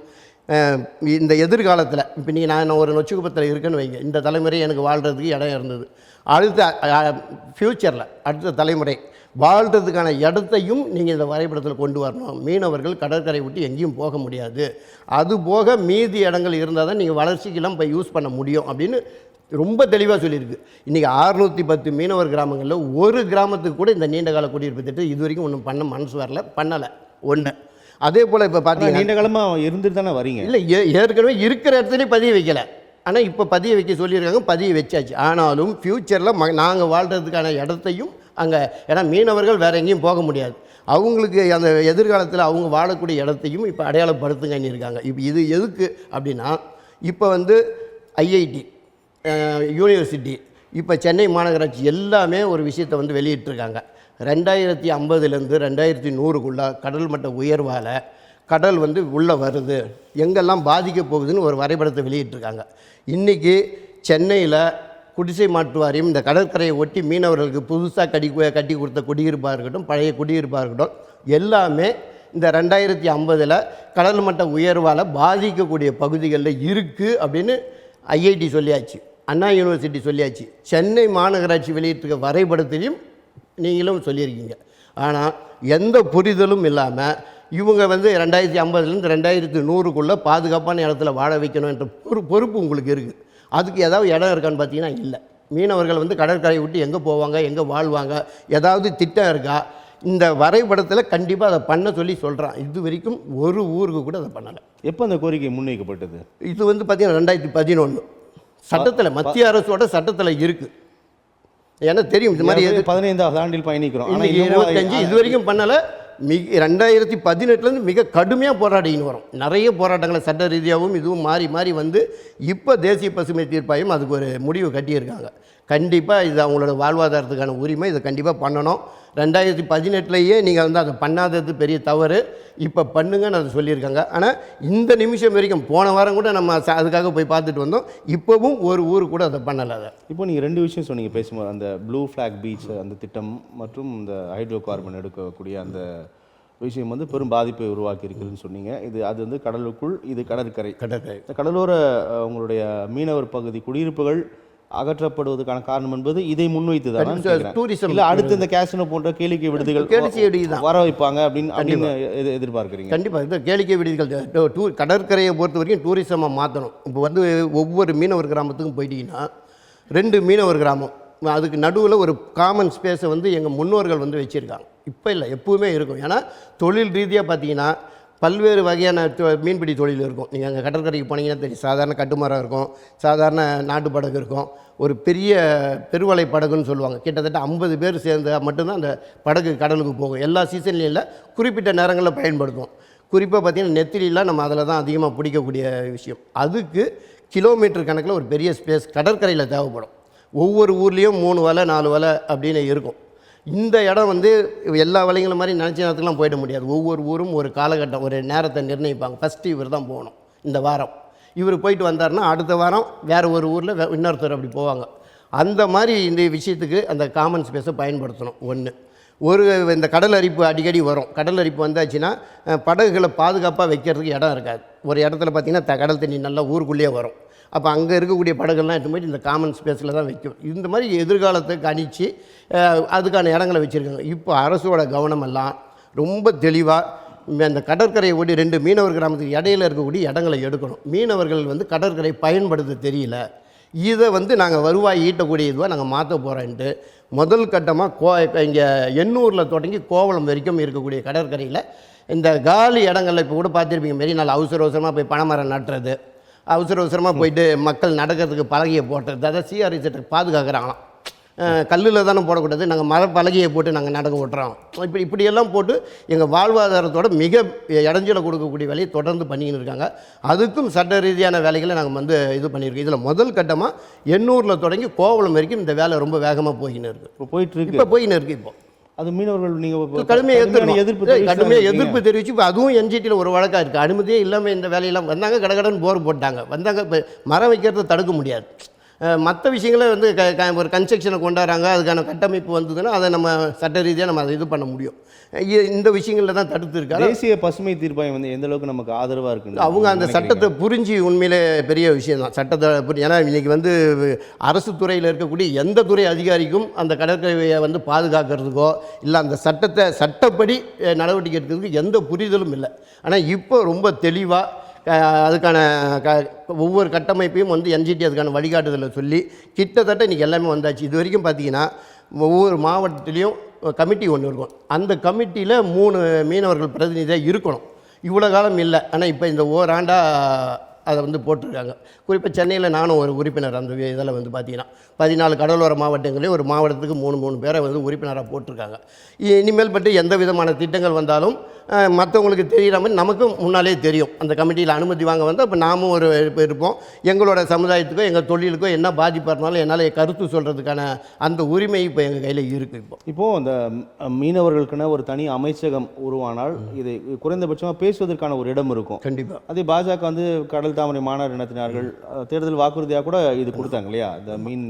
இந்த எதிர்காலத்தில் இப்போ நான் ஒரு நொச்சுக்குப்பத்தில் இருக்குன்னு வைங்க, இந்த தலைமுறை எனக்கு வாழ்கிறதுக்கு இடம் இருந்தது. அடுத்த ஃப்யூச்சரில் அடுத்த தலைமுறை வாழ்கிறதுக்கான இடத்தையும் நீங்கள் இந்த வரைபடத்தில் கொண்டு வரணும். மீனவர்கள் கடற்கரை விட்டு எங்கேயும் போக முடியாது, அது போக மீதி இடங்கள் இருந்தால் தான் நீங்கள் வளர்ச்சிக்கெல்லாம் இப்போ யூஸ் பண்ண முடியும் அப்படின்னு ரொம்ப தெளிவாக சொல்லியிருக்கு. இன்றைக்கி 610 மீனவர் கிராமங்களில் ஒரு கிராமத்துக்கு கூட இந்த நீண்டகால குடியிருப்பு திட்டம் இது வரைக்கும் ஒன்றும் பண்ண மனசு வரல, பண்ணலை. ஒன்று அதே போல் இப்போ பார்த்தீங்கன்னா நீண்ட காலமாக இருந்துட்டு தானே வரீங்க. இல்லை, ஏற்கனவே இருக்கிற இடத்துலையும் பதிய வைக்கலை. ஆனால் இப்போ பதிய வைக்க சொல்லியிருக்காங்க, பதிய வச்சாச்சு. ஆனாலும் ஃப்யூச்சரில் நாங்கள் வாழ்கிறதுக்கான இடத்தையும் அங்கே, ஏன்னா மீனவர்கள் வேறு எங்கேயும் போக முடியாது, அவங்களுக்கு அந்த எதிர்காலத்தில் அவங்க வாழக்கூடிய இடத்தையும் இப்போ அடையாளப்படுத்துங்கன்னு இருக்காங்க. இப்போ இது எதுக்கு அப்படின்னா, இப்போ வந்து ஐஐடி யூனிவர்சிட்டி, இப்போ சென்னை மாநகராட்சி எல்லாமே ஒரு விஷயத்தை வந்து வெளியிட்டிருக்காங்க. 2050லேருந்து 2100க்குள்ளே கடல் மட்ட உயர்வால் கடல் வந்து உள்ளே வருது, எங்கெல்லாம் பாதிக்க போகுதுன்னு ஒரு வரைபடத்தை வெளியிட்டிருக்காங்க. இன்றைக்கி சென்னையில் குடிசை மாற்று வாரியம் இந்த கடற்கரையை ஒட்டி மீனவர்களுக்கு புதுசாக கட்டி கொடுத்த குடியிருப்பாக இருக்கட்டும், பழைய குடியிருப்பாக இருக்கட்டும், எல்லாமே இந்த 2050 கடல் மட்ட உயர்வால் பாதிக்கக்கூடிய பகுதிகளில் இருக்குது அப்படின்னு ஐஐடி சொல்லியாச்சு, அண்ணா யூனிவர்சிட்டி சொல்லியாச்சு, சென்னை மாநகராட்சி வெளியிட்டிருக்க வரைபடத்திலையும் நீங்களும் சொல்லியிருக்கீங்க. ஆனால் எந்த புரிதலும் இல்லாமல் இவங்க வந்து 2050லேருந்து 2100க்குள்ளே பாதுகாப்பான இடத்துல வாழ வைக்கணும் என்ற பொறுப்பு உங்களுக்கு இருக்குது. அதுக்கு ஏதாவது இடம் இருக்கான்னு பார்த்தீங்கன்னா இல்லை. மீனவர்கள் வந்து கடற்கரையை விட்டு எங்கே போவாங்க, எங்கே வாழ்வாங்க, ஏதாவது திட்டம் இருக்கா? இந்த வரைபடத்தில் கண்டிப்பாக அதை பண்ண சொல்லி சொல்கிறான். இது வரைக்கும் ஒரு ஊருக்கு கூட அதை பண்ணலை. எப்போ அந்த கோரிக்கை முன்வைக்கப்பட்டது? இது வந்து பார்த்தீங்கன்னா 2011 சட்டத்தில், மத்திய அரசோட சட்டத்தில் இருக்குது. ஏன்னா தெரியும் இந்த மாதிரி 15வது ஆண்டில் பயணிக்கிறோம். ஆனால் 25 இது வரைக்கும் பண்ணலை. 2018லேருந்து மிக கடுமையாக போராடின்னு வரும். நிறைய போராட்டங்களை சட்ட ரீதியாகவும் இதுவும் மாறி மாறி வந்து இப்போ தேசிய பசுமை தீர்ப்பாயம் அதுக்கு ஒரு முடிவு கட்டியிருக்காங்க. கண்டிப்பாக இது அவங்களோட வாழ்வாதாரத்துக்கான உரிமை, இதை கண்டிப்பாக பண்ணணும். 2018லேயே நீங்கள் வந்து அதை பண்ணாதது பெரிய தவறு, இப்போ பண்ணுங்கன்னு அதை சொல்லியிருக்காங்க. ஆனால் இந்த நிமிஷம் வரைக்கும், போன வாரம் கூட நம்ம அதுக்காக போய் பார்த்துட்டு வந்தோம், இப்போவும் ஒரு ஊர் கூட அதை பண்ணலை. அதை இப்போ நீங்கள் 2 விஷயம் சொன்னீங்க பேசும்போது, அந்த ப்ளூ ஃப்ளாக் பீச் அந்த திட்டம் மற்றும் இந்த ஹைட்ரோ கார்பன் எடுக்கக்கூடிய அந்த விஷயம் வந்து பெரும் பாதிப்பை உருவாக்கி இருக்குதுன்னு சொன்னீங்க. அது வந்து கடலுக்குள், இது கடற்கரை. கடலோர உங்களுடைய மீனவர் பகுதி குடியிருப்புகள் அகற்றப்படுவதற்கான காரணம் என்பது இதை முன்வைத்து தான் டூரிசம் இல்லை, அடுத்து இந்த கேசினோ போன்ற கேளிக்கை விடுதிகள் வர வைப்பாங்க அப்படின்னு எதிர்பார்க்குறீங்க? கண்டிப்பாக இந்த கேளிக்கை விடுதிகள் கடற்கரையை பொறுத்த வரைக்கும் டூரிசமாக மாற்றணும். இப்போ வந்து ஒவ்வொரு மீனவர் கிராமத்துக்கும் போயிட்டீங்கன்னா 2 மீனவர் கிராமம், அதுக்கு நடுவில் ஒரு காமன் ஸ்பேஸை வந்து எங்கள் முன்னோர்கள் வந்து வச்சுருக்காங்க. இப்போ இல்லை, எப்போவுமே இருக்கும். ஏன்னா தொழில் ரீதியாக பார்த்தீங்கன்னா பல்வேறு வகையான மீன்பிடி தொழில் இருக்கும். நீங்கள் அங்கே கடற்கரைக்கு போனீங்கன்னா தெரியும், சாதாரண கட்டுமரம் இருக்கும், சாதாரண நாட்டு படகு இருக்கும், ஒரு பெரிய பெருவலை படகுன்னு சொல்லுவாங்க. கிட்டத்தட்ட 50 பேர் சேர்ந்தால் மட்டும்தான் அந்த படகு கடலுக்கு போகும். எல்லா சீசன்லையும் இல்லை, குறிப்பிட்ட நேரங்களில் பயன்படுத்தும். குறிப்பாக பார்த்திங்கன்னா நெத்திலிலாம் நம்ம அதில் தான் அதிகமாக பிடிக்கக்கூடிய விஷயம். அதுக்கு கிலோமீட்டர் கணக்கில் ஒரு பெரிய ஸ்பேஸ் கடற்கரையில் தேவைப்படும். ஒவ்வொரு ஊர்லேயும் 3 வலை 4 வலை அப்படின்னு இருக்கும். இந்த இடம் வந்து எல்லா வலைங்களும் மாதிரி நினச்ச நேரத்துக்குலாம் போயிட முடியாது. ஒவ்வொரு ஊரும் ஒரு காலகட்டம், ஒரு நேரத்தை நிர்ணயிப்பாங்க. ஃபஸ்ட்டு இவர் தான் போகணும், இந்த வாரம் இவர் போயிட்டு வந்தார்னா அடுத்த வாரம் வேறு ஒரு ஊரில் இன்னொருத்தர் அப்படி போவாங்க. அந்த மாதிரி இந்த விஷயத்துக்கு அந்த காமன் ஸ்பேஸை பயன்படுத்தணும். இந்த கடல் அரிப்பு அடிக்கடி வரும். கடல் அரிப்பு வந்தாச்சுன்னா படகுகளை பாதுகாப்பாக வைக்கிறதுக்கு இடம் இருக்காது. ஒரு இடத்துல பார்த்திங்கன்னா கடல் தண்ணி நல்லா ஊருக்குள்ளேயே வரும். அப்போ அங்கே இருக்கக்கூடிய படகுகள்லாம் எடுத்து போய்ட்டு இந்த காமன் ஸ்பேஸில் தான் வைக்கும். இந்த மாதிரி எதிர்காலத்தை கணிச்சு அதுக்கான இடங்களை வச்சுருக்காங்க. இப்போ அரசோட கவனமெல்லாம் ரொம்ப தெளிவாக அந்த கடற்கரையை ஓடி 2 மீனவர் கிராமத்துக்கு இடையில இருக்கக்கூடிய இடங்களை எடுக்கணும். மீனவர்கள் வந்து கடற்கரை பயன்படுத்த தெரியல, இதை வந்து நாங்கள் வருவாய் ஈட்டக்கூடிய இதுவாக நாங்கள் மாற்ற போகிறோன்ட்டு முதல் கட்டமாக இங்கே எண்ணூரில் தொடங்கி கோவளம் வரைக்கும் இருக்கக்கூடிய கடற்கரையில் இந்த காலி இடங்கள்ல இப்போ கூட பார்த்துருப்பீங்க மெரினால அவசர அவசரமாக போய் பனைமரம் நட்டுறது, அவசர அவசரமாக போயிட்டு மக்கள் நடக்கிறதுக்கு பலகையை போட்டுறது, அதாவது சிஆர்இசட்டை பாதுகாக்கிறாங்களாம். கல்லில் தானே போடக்கூடாது, நாங்கள் மர பலகையை போட்டு நாங்கள் நடக்க விட்டுறோம். இப்படியெல்லாம் போட்டு எங்கள் வாழ்வாதாரத்தோட மிக இடைஞ்சலை கொடுக்கக்கூடிய வேலையை தொடர்ந்து பண்ணிக்கின்னு இருக்காங்க. அதுக்கும் சட்ட ரீதியான வேலைகளை நாங்கள் இது பண்ணியிருக்கோம். இதில் முதல் கட்டமாக எண்ணூரில் தொடங்கி கோவளம் வரைக்கும் இந்த வேலை ரொம்ப வேகமாக போய்கின்னு இருக்குது. இப்போ போயிட்டுருக்கு. இப்போ போய்கின்னு இருக்குது. இப்போ அது மீனவர்கள் நீங்கள் கடுமையாக எதிர்ப்பு தெரிவித்து இப்போ அதுவும் என்ஜிடியில் ஒரு வழக்காக இருக்குது. அனுமதியே இல்லாமல் இந்த வேலையெல்லாம் வந்தாங்க, கடகடன்னு போர் போட்டாங்க. வந்தாங்க, இப்போ மரம் வைக்கிறத தடுக்க முடியாது. மற்ற விஷயங்கள ஒரு கன்ஸ்ட்ரக்ஷனை கொண்டாடுறாங்க, அதுக்கான கட்டமைப்பு வந்ததுன்னா அதை நம்ம சட்ட ரீதியாக நம்ம அதை இது பண்ண முடியும். இந்த விஷயங்களில் தான் தடுத்து இருக்காங்க. தேசிய பசுமை தீர்ப்பாயம் எந்த அளவுக்கு நமக்கு ஆதரவாக இருக்குது? அவங்க அந்த சட்டத்தை புரிஞ்சு உண்மையிலே பெரிய விஷயம் தான். சட்டத்தை ஏன்னா இன்றைக்கி அரசு துறையில் இருக்கக்கூடிய எந்த துறை அதிகாரிக்கும் அந்த கடற்கரையை பாதுகாக்கிறதுக்கோ இல்லை அந்த சட்டப்படி நடவடிக்கை எடுக்கிறதுக்கு எந்த புரிதலும் இல்லை. ஆனால் இப்போ ரொம்ப தெளிவாக அதுக்கான ஒவ்வொரு கட்டமைப்பையும் என்ஜிடி அதுக்கான வழிகாட்டுதலை சொல்லி கிட்டத்தட்ட இன்றைக்கி எல்லாமே வந்தாச்சு. இது வரைக்கும் பார்த்திங்கன்னா ஒவ்வொரு மாவட்டத்துலேயும் கமிட்டி ஒன்று இருக்கும். அந்த கமிட்டியில் 3 மீனவர்கள் பிரதிநிதியாக இருக்கணும். இவ்வளோ காலம் இல்லை. ஆனால் இப்போ இந்த ஓராண்டாக அதை போட்டிருக்காங்க. குறிப்பாக சென்னையில் நானும் ஒரு உறுப்பினர். அந்த இதில் பார்த்திங்கன்னா 14 கடலோர மாவட்டங்களையும் ஒரு மாவட்டத்துக்கு 3 பேரை உறுப்பினராக போட்டிருக்காங்க. இனிமேல் பற்றி எந்த விதமான திட்டங்கள் வந்தாலும் மற்றவங்களுக்கு தெரிகிற மாதிரி நமக்கும் முன்னாலே தெரியும். அந்த கமிட்டியில் அனுமதி வாங்க வந்தால் இப்போ நாமும் இருப்போம். எங்களோட சமுதாயத்துக்கோ எங்கள் தொழிலுக்கோ என்ன பாதிப்பு இருந்தாலும் என்னால் கருத்து சொல்கிறதுக்கான அந்த உரிமை இப்போ எங்கள் கையில் இருக்குது. இப்போது அந்த மீனவர்களுக்குன்னு ஒரு தனி அமைச்சகம் உருவானால் இது குறைந்தபட்சமாக பேசுவதற்கான ஒரு இடம் இருக்கும். கண்டிப்பாக. அதே பாஜக கடல் தாமரை மாநாடு நடத்தினார்கள். தேர்தல் வாக்குறுதியாக கூட இது கொடுத்தாங்க இல்லையா? இந்த மீன்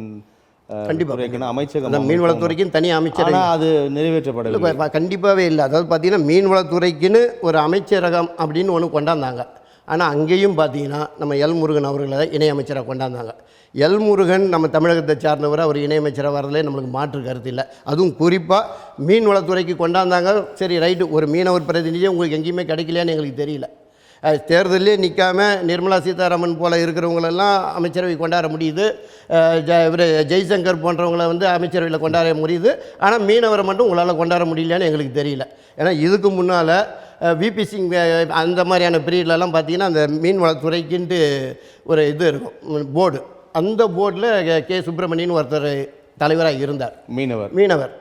கண்டிப்பாக அமைச்சகம், மீன்வளத்துறைக்குன்னு தனி அமைச்சர், அது நிறைவேற்றப்படவில்லை. கண்டிப்பாகவே இல்லை. அதாவது பார்த்தீங்கன்னா மீன்வளத்துறைக்குன்னு ஒரு அமைச்சரகம் அப்படின்னு ஒன்று கொண்டாந்தாங்க. ஆனால் அங்கேயும் பார்த்தீங்கன்னா நம்ம எல் முருகன் அவர்களை இணையமைச்சராக கொண்டாந்தாங்க. எல் முருகன் நம்ம தமிழகத்தை சார்ந்தவரை அவர் இணையமைச்சராக வரதுலே நம்மளுக்கு மாற்று கருத்து இல்லை. அதுவும் குறிப்பாக மீன்வளத்துறைக்கு கொண்டாந்தாங்க. சரி ரைட்டு, ஒரு மீனவர் பிரதிநிதியை உங்களுக்கு எங்கேயுமே கிடைக்கலையான்னு எங்களுக்கு தெரியல. தேர்தலே நிற்காம நிர்மலா சீதாராமன் போல் இருக்கிறவங்களெல்லாம் அமைச்சரவை கொண்டாட முடியுது. இவர் ஜெய்சங்கர் போன்றவங்களை அமைச்சரவையில் கொண்டாட முடியுது. ஆனால் மீனவரை மட்டும் உங்களால் கொண்டாட முடியலையான்னு எங்களுக்கு தெரியல. ஏன்னா இதுக்கு முன்னால் விபி சிங் அந்த மாதிரியான பீரியட்லலாம் பார்த்திங்கன்னா அந்த மீன்வளத்துறைக்குன்ட்டு ஒரு இது இருக்கும் போர்டு. அந்த போர்டில் கே சுப்பிரமணியன் ஒருத்தர் தலைவராக இருந்தார். மீனவர்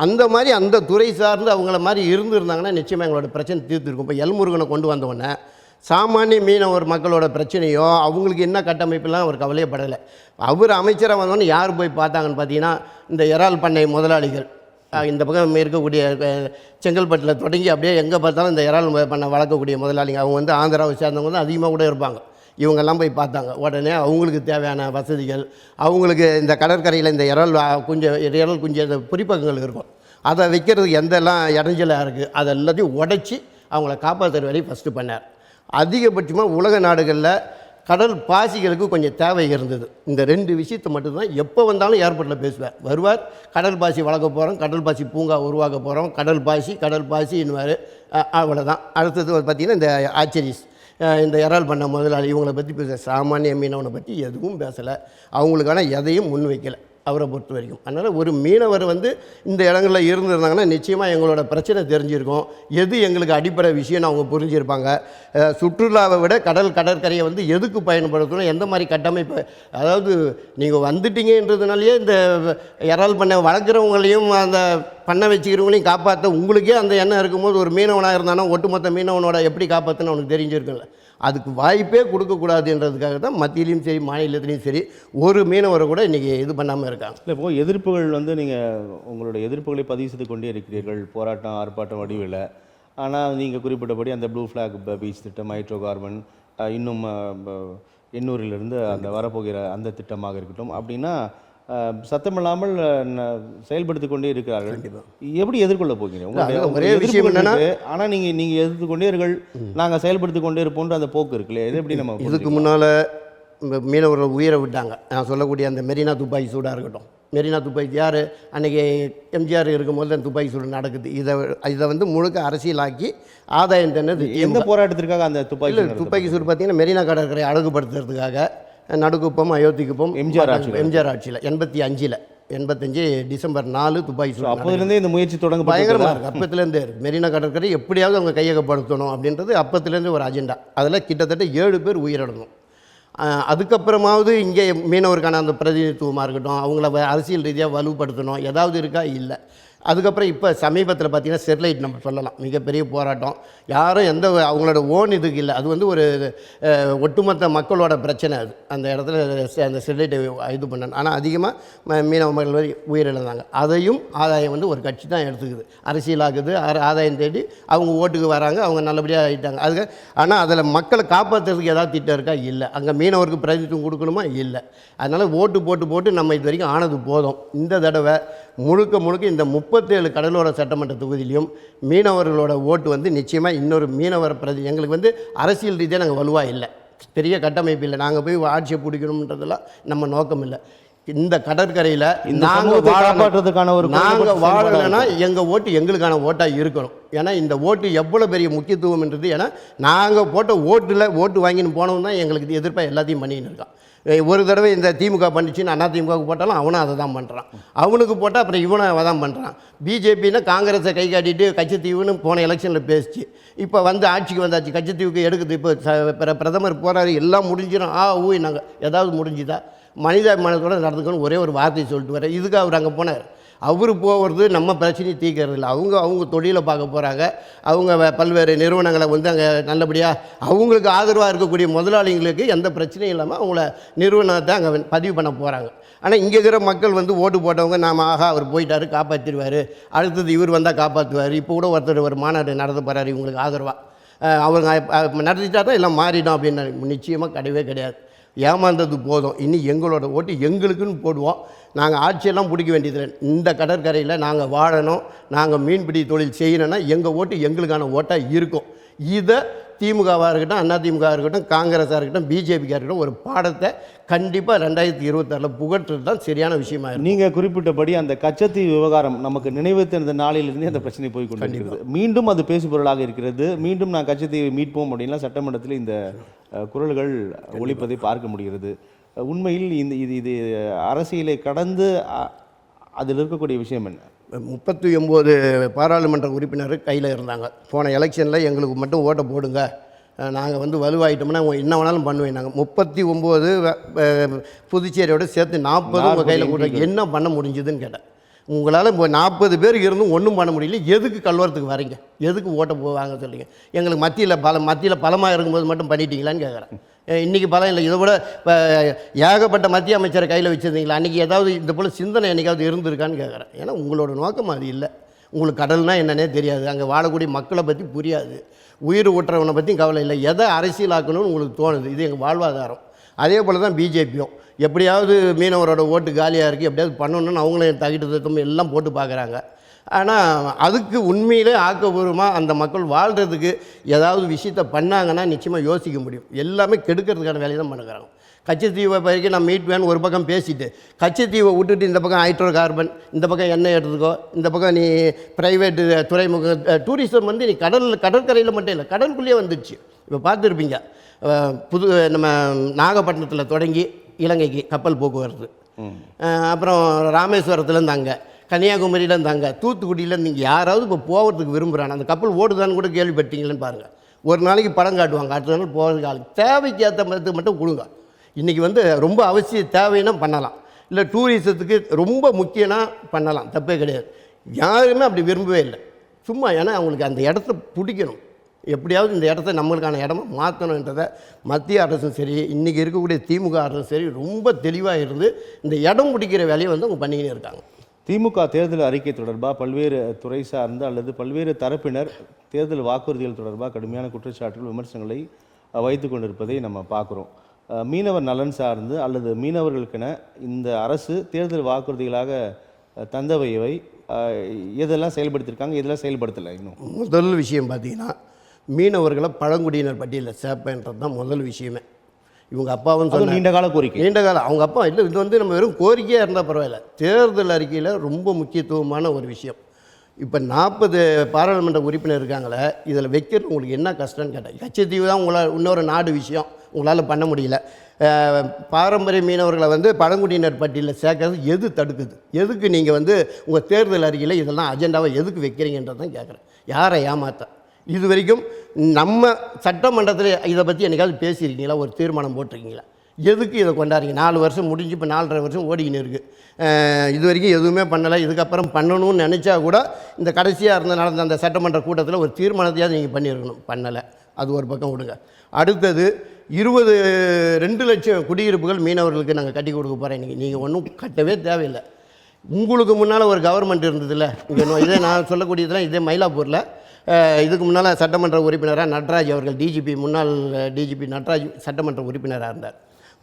அந்த மாதிரி அந்த துறை சார்ந்து அவங்கள மாதிரி இருந்திருந்தாங்கன்னா நிச்சயமாக எங்களோட பிரச்சனை தீர்த்துருக்கும். இப்போ எல்முருகனை கொண்டு வந்தோடனே சாமானிய மீனவர் மக்களோட பிரச்சனையோ அவங்களுக்கு என்ன கட்டமைப்புலாம் அவர் கவலையப்படலை. அவர் அமைச்சராக வந்தோன்னே யார் போய் பார்த்தாங்கன்னு பார்த்தீங்கன்னா இந்த இறால் பண்ணை முதலாளிகள், இந்த பக்கம் இருக்கக்கூடிய செங்கல்பட்டில் தொடங்கி அப்படியே எங்கே பார்த்தாலும் இந்த இறால் பண்ணை வளர்க்கக்கூடிய முதலாளிங்க, அவங்க ஆந்திராவை சேர்ந்தவங்க தான் அதிகமாக கூட இருப்பாங்க. இவங்கெல்லாம் போய் பார்த்தாங்க. உடனே அவங்களுக்கு தேவையான வசதிகள், அவங்களுக்கு இந்த கடற்கரையில் இந்த இறால் குஞ்சு இந்த பொறிப்பகங்கள் இருக்கும், அதை வைக்கிறதுக்கு எந்தெல்லாம் இடைஞ்சலாக இருக்குது அதை எல்லாத்தையும் உடைச்சி அவங்கள காப்பாற்றுற வேலையை ஃபஸ்ட்டு பண்ணார். அதிகபட்சமாக உலக நாடுகளில் கடல் பாசிகளுக்கு கொஞ்சம் தேவை இருந்தது. இந்த 2 விஷயத்தை மட்டும்தான் எப்போ வந்தாலும் ஏர்போர்ட்டில் பேசுவார். வருவார், கடல் பாசி வளர்க்க போகிறோம், கடல் பாசி பூங்கா உருவாக்க போகிறோம், கடல் பாசி இன்னுவார். அவ்வளோதான். அடுத்தது பார்த்திங்கன்னா இந்த ஆச்சரிஸ், இந்த இறால் பண்ண முதலாளி, இவங்களை பற்றி பேச சாமானிய மீனவனை பற்றி எதுவும் பேசலை. அவங்களுக்கான எதையும் முன் வைக்கலை அவரை பொறுத்த வரைக்கும். அதனால் ஒரு மீனவர் இந்த இடங்களில் இருந்திருந்தாங்கன்னா நிச்சயமாக எங்களோட பிரச்சனை தெரிஞ்சிருக்கும். எது எங்களுக்கு அடிப்படை விஷயம்னு அவங்க புரிஞ்சிருப்பாங்க. சுற்றுலாவை விட கடற்கரையை எதுக்கு பயன்படுத்தணும், எந்த மாதிரி கட்டமைப்பு, அதாவது நீங்கள் வந்துட்டீங்கன்றதுனாலேயே இந்த இறால் பண்ணை வளர்க்குறவங்களையும் அந்த பண்ணை வச்சுக்கிறவங்களையும் காப்பாற்ற உங்களுக்கே அந்த எண்ணம் இருக்கும்போது ஒரு மீனவனாக இருந்தானா ஒட்டுமொத்த மீனவனோட எப்படி காப்பாற்றுன்னு அவனுக்கு தெரிஞ்சிருக்குல்ல. அதுக்கு வாய்ப்பே கொடுக்கக்கூடாதுன்றதுக்காக தான் மத்தியிலையும் சரி மாநிலத்திலையும் சரி ஒரு மீனவரை கூட இன்றைக்கி இது பண்ணாமல் இருக்காங்க. இல்லை, இப்போது எதிர்ப்புகள் நீங்கள் உங்களோட எதிர்ப்புகளை பதிவு செய்து கொண்டே இருக்கிறீர்கள், போராட்டம் ஆர்ப்பாட்டம் வடிவில். ஆனால் நீங்கள் குறிப்பிட்டபடி அந்த ப்ளூ ஃப்ளாக் பீச் திட்டம், ஹைட்ரோ கார்பன், இன்னும் எண்ணூரிலிருந்து அந்த வரப்போகிற அந்த திட்டமாக இருக்கட்டும், அப்படின்னா சத்தமில்லாமல் செயல்படுத்தி கொண்டே இருக்கிறார்கள். எப்படி எதிர்கொள்ள போகிறீங்க? ஒரே விஷயம் என்னன்னா, ஆனால் நீங்கள் எதிர்த்து கொண்டே நாங்கள் செயல்படுத்தி கொண்டே இருப்போன்ற அந்த போக்கு இருக்குல்ல, இது எப்படி நம்ம இதுக்கு முன்னால் மீனவர்கள் உயிரை விட்டாங்க. நான் சொல்லக்கூடிய அந்த மெரினா துப்பாக்கி சூடாக இருக்கட்டும், மெரினா துப்பாக்கி யார் அன்றைக்கி எம்ஜிஆர் இருக்கும்போது அந்த துப்பாக்கி சூடு நடக்குது. இதை முழுக்க அரசியலாக்கி ஆதாயம் தந்தது எந்த போராட்டத்திற்காக அந்த துப்பாக்கி சூடு பார்த்திங்கன்னா மெரினா கடற்கரை அழகுபடுத்துறதுக்காக நடுக்குப்பம், அயோத்திக்குப்பம், எம்ஜிஆர் ஆட்சியில் 85 85 டிசம்பர் 4 துப்பாக்கி சூடு அப்போதுலேருந்தே இந்த முயற்சி தொடங்க பயங்கரமாக இருக்குது. அப்பத்துலேருந்தே இருக்குது. மெரினா கடற்கரை எப்படியாவது அவங்க கையகப்படுத்தணும் அப்படின்றது அப்பத்துலேருந்து ஒரு அஜெண்டா. அதில் கிட்டத்தட்ட 7 பேர் உயிரிழந்தோம். அதுக்கப்புறமாவது இங்கே மீனவருக்கான அந்த பிரதிநிதித்துவமாக இருக்கட்டும், அவங்கள அரசியல் ரீதியாக வலுப்படுத்தணும், ஏதாவது இருக்கா? இல்லை. அதுக்கப்புறம் இப்போ சமீபத்தில் பார்த்திங்கன்னா ஸ்டெர்லைட் நம்ம சொல்லலாம் மிகப்பெரிய போராட்டம். யாரும் எந்த அவங்களோட ஓன் இதுக்கு இல்லை. அது வந்து ஒரு ஒட்டுமொத்த மக்களோட பிரச்சனை. அது அந்த இடத்துல அந்த ஸ்டெர்லைட்டை இது பண்ணணும். ஆனால் அதிகமாக மீனவ மக்கள் உயிரிழந்தாங்க. அதையும் ஆதாயம் வந்து ஒரு கட்சி தான் எடுத்துக்குது, அரசியலாக்குது, ஆதாயம் தேடி அவங்க ஓட்டுக்கு வராங்க, அவங்க நல்லபடியாக ஆகிட்டாங்க. அதுக்கு ஆனால் அதில் மக்களை காப்பாற்றுறதுக்கு ஏதாவது திட்டம் இருக்கா? இல்லை. அங்கே மீனவருக்கு பிரதிநிதித்துவம் கொடுக்கணுமா? இல்லை. அதனால் ஓட்டு போட்டு நம்ம இது வரைக்கும் ஆனது போதும். இந்த தடவை முழுக்க இந்த 37 கடலோர சட்டமன்ற தொகுதியிலையும் மீனவர்களோட ஓட்டு வந்து நிச்சயமாக இன்னொரு மீனவர் எங்களுக்கு வந்து அரசியல் ரீதியாக நாங்கள் வலுவாக இல்லை, பெரிய கட்டமைப்பு இல்லை, நாங்கள் போய் ஆட்சியை பிடிக்கணுன்றதெல்லாம் நம்ம நோக்கம் இல்லை. இந்த கடற்கரையில் நாங்கள் வாழலைன்னா எங்கள் ஓட்டு எங்களுக்கான ஓட்டாக இருக்கணும். ஏன்னா இந்த ஓட்டு எவ்வளோ பெரிய முக்கியத்துவம்ன்றது, ஏன்னா நாங்கள் போட்ட ஓட்டு வாங்கின்னு போனவன் தான் எங்களுக்கு எதிர்ப்பாக எல்லாத்தையும் பண்ணின்னு இருக்கான். ஒரு தடவை இந்த திமுக பண்ணிச்சுன்னு அண்ணா திமுகவுக்கு போட்டாலும் அவனும் அதை தான் பண்ணுறான். அவனுக்கு போட்டால் அப்புறம் இவனும் அதை தான் பண்ணுறான். பிஜேபின்னா காங்கிரஸை கை காட்டிட்டு கட்சித்தீவுன்னு போன எலெக்ஷனில் பேசிச்சு. இப்போ வந்து ஆட்சிக்கு வந்தாச்சு, கட்சித்தீவுக்கு எடுக்குது. இப்போ பிரதமர் போகிறாரு, எல்லாம் முடிஞ்சிடும். நாங்கள் ஏதாவது முடிஞ்சுதா? மனிதாபிமானத்தோடு நடந்துக்கணும் ஒரே ஒரு வார்த்தையை சொல்லிட்டு வர. இதுக்கு அவர் அங்கே போனார். அவர் போகிறது நம்ம பிரச்சனையை தீர்க்கறது இல்லை. அவங்க தொழிலை பார்க்க போகிறாங்க. அவங்க பல்வேறு நிறுவனங்களை வந்து அங்கே நல்லபடியாக அவங்களுக்கு ஆதரவாக இருக்கக்கூடிய முதலாளிங்களுக்கு எந்த பிரச்சனையும் இல்லாமல் அவங்கள நிறுவனத்தை அங்கே பதிவு பண்ண போகிறாங்க. ஆனால் இங்கே இருக்கிற மக்கள் வந்து ஓட்டு போட்டவங்க அவர் போயிட்டார், காப்பாற்றிடுவார், அடுத்தது இவர் வந்தால் காப்பாற்றுவார். இப்போ கூட ஒருத்தர் ஒரு மாநாடு நடத்த போகிறாரு இவங்களுக்கு ஆதரவாக. அவங்க நடத்திட்டா தான் எல்லாம் மாறிடும் அப்படின்னு நிச்சயமாக கிடையவே கிடையாது. ஏமாந்தது போதும். இனி எங்களோட ஓட்டு எங்களுக்குன்னு போடுவோம். நாங்கள் ஆட்சியெல்லாம் பிடிக்க வேண்டியதில்லை. இந்த கடற்கரையில் நாங்கள் வாழணும், நாங்கள் மீன்பிடி தொழில் செய்யணும்னா எங்கள் ஓட்டு எங்களுக்கான ஓட்டாக இருக்கும். இதை திமுகவாக இருக்கட்டும், அண்ணா திமுக இருக்கட்டும், காங்கிரஸாக இருக்கட்டும், பிஜேபிக்காக இருக்கட்டும் ஒரு பாடத்தை கண்டிப்பாக 2026 புகட்டுறது தான் சரியான விஷயமா இருக்கும். நீங்கள் குறிப்பிட்டபடி அந்த கச்சத்தீவு விவகாரம் நமக்கு நினைவு தெரிந்த நாளிலிருந்தே அந்த பிரச்சனை போய் கொண்டிருக்கிறது. மீண்டும் அது பேசுபொருளாக இருக்கிறது. மீண்டும் நான் கச்சத்தீவை மீட்போம் அப்படின்லாம் சட்டமன்றத்தில் இந்த குரல்கள் ஒலிப்பதை பார்க்க முடிகிறது. உண்மையில் இது அரசியலை கடந்து அதில் இருக்கக்கூடிய விஷயம் என்ன? 39 பாராளுமன்ற உறுப்பினர் கையில் இருந்தாங்க. போன எலெக்ஷனில் எங்களுக்கு மட்டும் ஓட்டை போடுங்க, நாங்கள் வந்து வலுவாயிட்டோம்னா என்ன வேணாலும் பண்ணுவேன். நாங்கள் 39 புதுச்சேரியோடு சேர்த்து 40 உங்கள் கையில் கூட என்ன பண்ண முடிஞ்சுதுன்னு கேட்டேன். உங்களால் இப்போ 40 பேர் இருந்தும் ஒன்றும் பண்ண முடியல, எதுக்கு கல்வரத்துக்கு வரீங்க? எதுக்கு ஓட்டை போவாங்க சொல்லுங்க? எங்களுக்கு மத்தியில் பலமாக இருக்கும்போது மட்டும் பண்ணிட்டீங்களான்னு கேட்குறேன். இன்றைக்கி பலம் இல்லை. இதை விட இப்போ ஏகப்பட்ட மத்திய அமைச்சரை கையில் வச்சுருந்தீங்களா? அன்றைக்கி ஏதாவது இந்த போல் சிந்தனை என்றைக்காவது இருந்திருக்கான்னு கேட்குறேன். ஏன்னா உங்களோட நோக்கம் அது இல்லை. உங்களுக்கு கடல்னால் என்னன்னே தெரியாது, அங்கே வாழக்கூடிய மக்களை பற்றி புரியாது, உயிர் ஊட்டுறவனை பற்றி கவலை இல்லை, எதை அரசியலாக்கணும்னு உங்களுக்கு தோணுது. இது எங்கள் வாழ்வாதாரம். அதே போல் தான் பிஜேபியும் எப்படியாவது மீனவரோட ஓட்டு காலியாக இருக்குது, எப்படியாவது பண்ணணும்னு அவங்களும் தகிட்டு திட்டம் எல்லாம் போட்டு பார்க்குறாங்க. ஆனால் அதுக்கு உண்மையிலே ஆக்கப்பூர்வமாக அந்த மக்கள் வாழ்கிறதுக்கு ஏதாவது விஷயத்த பண்ணாங்கன்னா நிச்சயமாக யோசிக்க முடியும். எல்லாமே கெடுக்கிறதுக்கான வேலையை தான் பண்ணுறாங்க. கச்சத்தீவை வரைக்கும் நான் மீட் வேணும் ஒரு பக்கம் பேசிட்டு, கச்சத்தீவை விட்டுட்டு இந்த பக்கம் ஹைட்ரோ கார்பன், இந்த பக்கம் எண்ணெய் எடுத்துக்கோ, இந்த பக்கம் நீ ப்ரைவேட்டு துறைமுகம் டூரிசம் வந்து நீ கடற்கரையில் மட்டும் இல்லை கடலுக்குள்ளேயே வந்துடுச்சு. இப்போ பார்த்துருப்பீங்க, நம்ம நாகப்பட்டினத்தில் தொடங்கி இலங்கைக்கு கப்பல் போக்குவரத்து, அப்புறம் ராமேஸ்வரத்துலேருந்து அங்கே, கன்னியாகுமரியிலேருந்து அங்கே, தூத்துக்குடியிலேருந்து இங்கே யாராவது இப்போ போகிறதுக்கு விரும்புகிறாங்க. அந்த கப்பல் ஓடுதான்னு கூட கேள்விப்பட்டீங்களேன்னு பாருங்கள். ஒரு நாளைக்கு படம் காட்டுவாங்க, அடுத்த நாள் போகிறதுக்கு ஆள் தேவைக்கு ஏற்ற மாதிரி மட்டும் கொடுங்க. இன்றைக்கி வந்து ரொம்ப அவசியம் தேவைன்னா பண்ணலாம், இல்லை டூரிசத்துக்கு ரொம்ப முக்கியம்னா பண்ணலாம், தப்பே கிடையாது. யாருமே அப்படி விரும்பவே இல்லை. சும்மா ஏன்னா அவங்களுக்கு அந்த இடத்த பிடிக்கணும், எப்படியாவது இந்த இடத்த நம்மளுக்கான இடமா மாற்றணுன்றதை மத்திய அரசும் சரி இன்றைக்கி இருக்கக்கூடிய திமுக அரசும் சரி ரொம்ப தெளிவாக இருந்து இந்த இடம் பிடிக்கிற வேலையை வந்து அவங்க பண்ணிக்கிட்டே இருக்காங்க. திமுக தேர்தல் அறிக்கை தொடர்பாக பல்வேறு துறை சார்ந்த அல்லது பல்வேறு தரப்பினர் தேர்தல் வாக்குறுதிகள் தொடர்பாக கடுமையான குற்றச்சாட்டுகள் விமர்சனங்களை வைத்து கொண்டிருப்பதை நம்ம பார்க்குறோம். மீனவர் நலன் சார்ந்து அல்லது மீனவர்களுக்கென இந்த அரசு தேர்தல் வாக்குறுதிகளாக தந்தவையவை எதெல்லாம் செயல்படுத்தியிருக்காங்க, இதெல்லாம் செயல்படுத்தலை. இன்னும் முதல் விஷயம் பார்த்திங்கன்னா மீனவர்களை பழங்குடியினர் பட்டியலில் சேர்ப்பேன்றது தான் முதல் விஷயமே. இவங்க அப்பாவும் சொன்ன நீண்ட கால கோரிக்கை, நீண்ட காலம் அவங்க அப்பா இல்லை, இது வந்து நம்ம வெறும் கோரிக்கையாக இருந்தால் பரவாயில்ல, தேர்தல் அறிக்கையில் ரொம்ப முக்கியத்துவமான ஒரு விஷயம். இப்போ 40 பாராளுமன்ற உறுப்பினர் இருக்காங்களே, இதில் வைக்கிறது உங்களுக்கு என்ன கஷ்டம்னு கேட்டேன். கச்சத்தீவு தான் உங்களால் இன்னொரு நாடு விஷயம் உங்களால் பண்ண முடியல. பாரம்பரிய மீனவர்களை வந்து பழங்குடியினர் பட்டியலில் சேர்க்கறது எது தடுக்குது? எதுக்கு நீங்கள் வந்து உங்கள் தேர்தல் அறிக்கையில் இதெல்லாம் அஜெண்டாவை எதுக்கு வைக்கிறீங்கன்றதான் கேட்குறேன். யாரை ஏமாற்ற? இது வரைக்கும் நம்ம சட்டமன்றத்தில் இதை பற்றி என்னைக்காவது பேசியிருக்கீங்களா? ஒரு தீர்மானம் போட்டிருக்கீங்களா? எதுக்கு இதை கொண்டாடுறீங்க? 4 வருஷம் முடிஞ்சு இப்போ 4.5 வருஷம் ஓடிக்கின்னு இருக்குது. இது வரைக்கும் எதுவுமே பண்ணலை. இதுக்கப்புறம் பண்ணணும்னு நினச்சா கூட இந்த கடைசியாக நடந்த அந்த சட்டமன்ற கூட்டத்தில் ஒரு தீர்மானத்தையாவது நீங்கள் பண்ணியிருக்கணும். பண்ணலை. அது ஒரு பக்கம் விடுங்க. அடுத்தது 2 லட்சம் குடியிருப்புகள் மீனவர்களுக்கு நாங்கள் கட்டி கொடுக்க போகிறேன். நீங்கள் ஒன்றும் கட்டவே தேவையில்லை. உங்களுக்கு முன்னால் ஒரு கவர்மெண்ட் இருந்ததில்ல, இங்கே இதே நான் சொல்லக்கூடியதெல்லாம் இதே மயிலாப்பூரில் இதுக்கு முன்னால் சட்டமன்ற உறுப்பினராக நட்ராஜ் அவர்கள் முன்னாள் டிஜிபி நட்ராஜ் சட்டமன்ற உறுப்பினராக இருந்தார்.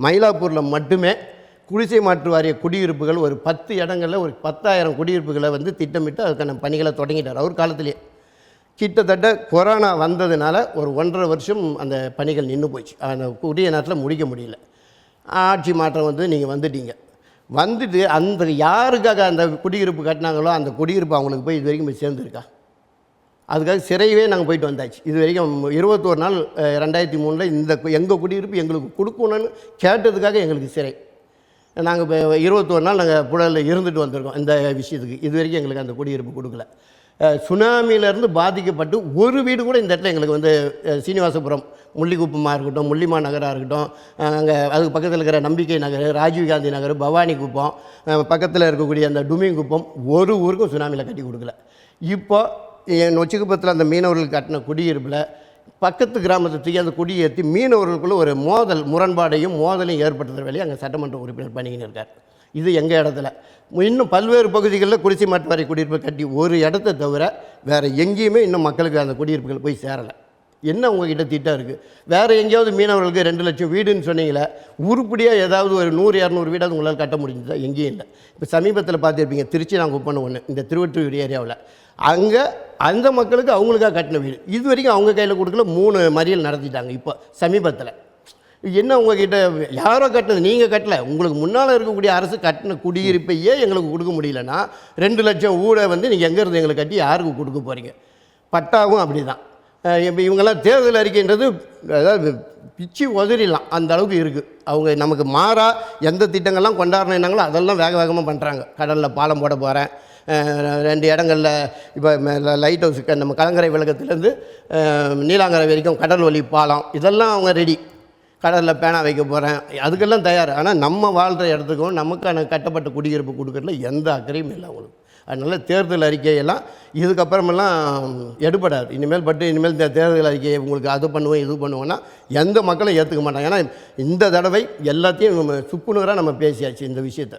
மயிலாப்பூரில் மட்டுமே குடிசை மாற்று வாரிய குடியிருப்புகள் ஒரு 10 இடங்களில் ஒரு 10,000 குடியிருப்புகளை வந்து திட்டமிட்டு அதுக்கான பணிகளை தொடங்கிட்டார் அவர் காலத்திலே. கிட்டத்தட்ட கொரோனா வந்ததுனால ஒரு 1.5 வருஷம் அந்த பணிகள் நின்று போச்சு. அந்த உரிய நேரத்தில் முடிக்க முடியல. ஆட்சி மாற்றம் வந்து நீங்கள் வந்துட்டு அந்த யாருக்காக அந்த குடியிருப்பு கட்டினாங்களோ அந்த குடியிருப்பு அவங்களுக்கு போய் இது வரைக்கும் போய் சேர்ந்துருக்கா? அதுக்காக சிறையவே நாங்கள் போயிட்டு வந்தாச்சு. இது வரைக்கும் 21 நாள் 2003 இந்த எங்கள் குடியிருப்பு எங்களுக்கு கொடுக்கணும்னு கேட்டதுக்காக எங்களுக்கு சிறை. நாங்கள் இப்போ 21 நாள் நாங்கள் புழலில் இருந்துட்டு வந்திருக்கோம் இந்த விஷயத்துக்கு. இது வரைக்கும் எங்களுக்கு அந்த குடியிருப்பு கொடுக்கல. சுனாமியிலேருந்து பாதிக்கப்பட்டு ஒரு வீடு கூட இந்த இடத்துல எங்களுக்கு வந்து சீனிவாசபுரம் முள்ளிக்குப்பமாக இருக்கட்டும், முள்ளிமா நகராக இருக்கட்டும், அங்கே அதுக்கு பக்கத்தில் இருக்கிற நம்பிக்கை நகர், ராஜீவ்காந்தி நகர், பவானி குப்பம், பக்கத்தில் இருக்கக்கூடிய அந்த டுமிங் குப்பம் ஒரு ஊருக்கும் சுனாமியில் கட்டி கொடுக்கல. இப்போ நொச்சிக்குப்பத்தில் அந்த மீனவர்களுக்கு கட்டின குடியிருப்பில் பக்கத்து கிராமத்தை தூக்கி அந்த குடியேற்றி மீனவர்களுக்குள்ள ஒரு முரண்பாடையும் மோதலையும் ஏற்படுத்துகிற வேலையை அங்கே சட்டமன்ற உறுப்பினர் பண்ணிக்கின்னு இருக்கார். இது எங்கள் இடத்துல. இன்னும் பல்வேறு பகுதிகளில் குடிசை மாற்று வாரிய குடியிருப்பு கட்டி ஒரு இடத்த தவிர வேறு எங்கேயுமே இன்னும் மக்களுக்கு அந்த குடியிருப்புகள் போய் சேரலை. என்ன உங்ககிட்ட திட்டம் இருக்குது? வேறு எங்கேயாவது மீனவர்களுக்கு 2 லட்சம் வீடுன்னு சொன்னீங்களே, உருப்படியாக ஏதாவது ஒரு 100-200 வீடாவது உங்களால் கட்ட முடிஞ்சதா? எங்கேயும் இல்லை. இப்போ சமீபத்தில் பார்த்துருப்பீங்க, திருச்சி நாங்கள் ஒப்பண்ண ஒன்று இந்த திருவொற்றியூர் ஏரியாவில் அங்கே அந்த மக்களுக்கு அவங்களுக்காக கட்டின வீடு இது வரைக்கும் அவங்க கையில் கொடுக்கல. 3 மறியல் நடத்திட்டாங்க இப்போ சமீபத்தில். என்ன உங்ககிட்ட யாரோ கட்டினது, நீங்கள் கட்டலை. உங்களுக்கு முன்னால் இருக்கக்கூடிய அரசு கட்டின குடியிருப்பையே எங்களுக்கு கொடுக்க முடியலன்னா 2 லட்சம் ஊரை வந்து நீங்கள் எங்கேருந்து எங்களுக்கு கட்டி யாருக்கு கொடுக்க போகிறீங்க? பட்டாவும் அப்படி தான். இப்போ இவங்கெல்லாம் தேர்தல் அறிக்கைன்றது அதாவது பிச்சு உதறிடலாம் அந்த அளவுக்கு இருக்குது. அவங்க நமக்கு மாறா எந்த திட்டங்கள்லாம் கொண்டாடினாங்களோ அதெல்லாம் வேக வேகமாக பண்ணுறாங்க. கடலில் பாலம் போட போகிறேன், 2 இடங்களில் இப்போ லைட் ஹவுஸுக்கு நம்ம கலங்கரை விளக்கத்துலேருந்து நீலாங்கரை வரைக்கும் கடல் வழி பாலம் இதெல்லாம் அவங்க ரெடி. கடலில் பேனா வைக்க போகிறேன், அதுக்கெல்லாம் தயார். ஆனால் நம்ம வாழ்கிற இடத்துக்கும் நமக்கான கட்டப்பட்ட குடியிருப்பு கொடுக்கறதுல எந்த அக்கறையும் இல்லை அவங்களுக்கு. அதனால் தேர்தல் அறிக்கையெல்லாம் இதுக்கப்புறமெல்லாம் எடுபடாது. இனிமேல் இந்த தேர்தல் அறிக்கையை உங்களுக்கு அது பண்ணுவோம் இது பண்ணுவோன்னா எந்த மக்களும் ஏற்றுக்க மாட்டாங்க. ஏன்னா இந்த தடவை எல்லாத்தையும் சுக்குநூறாக நம்ம பேசியாச்சு இந்த விஷயத்தை.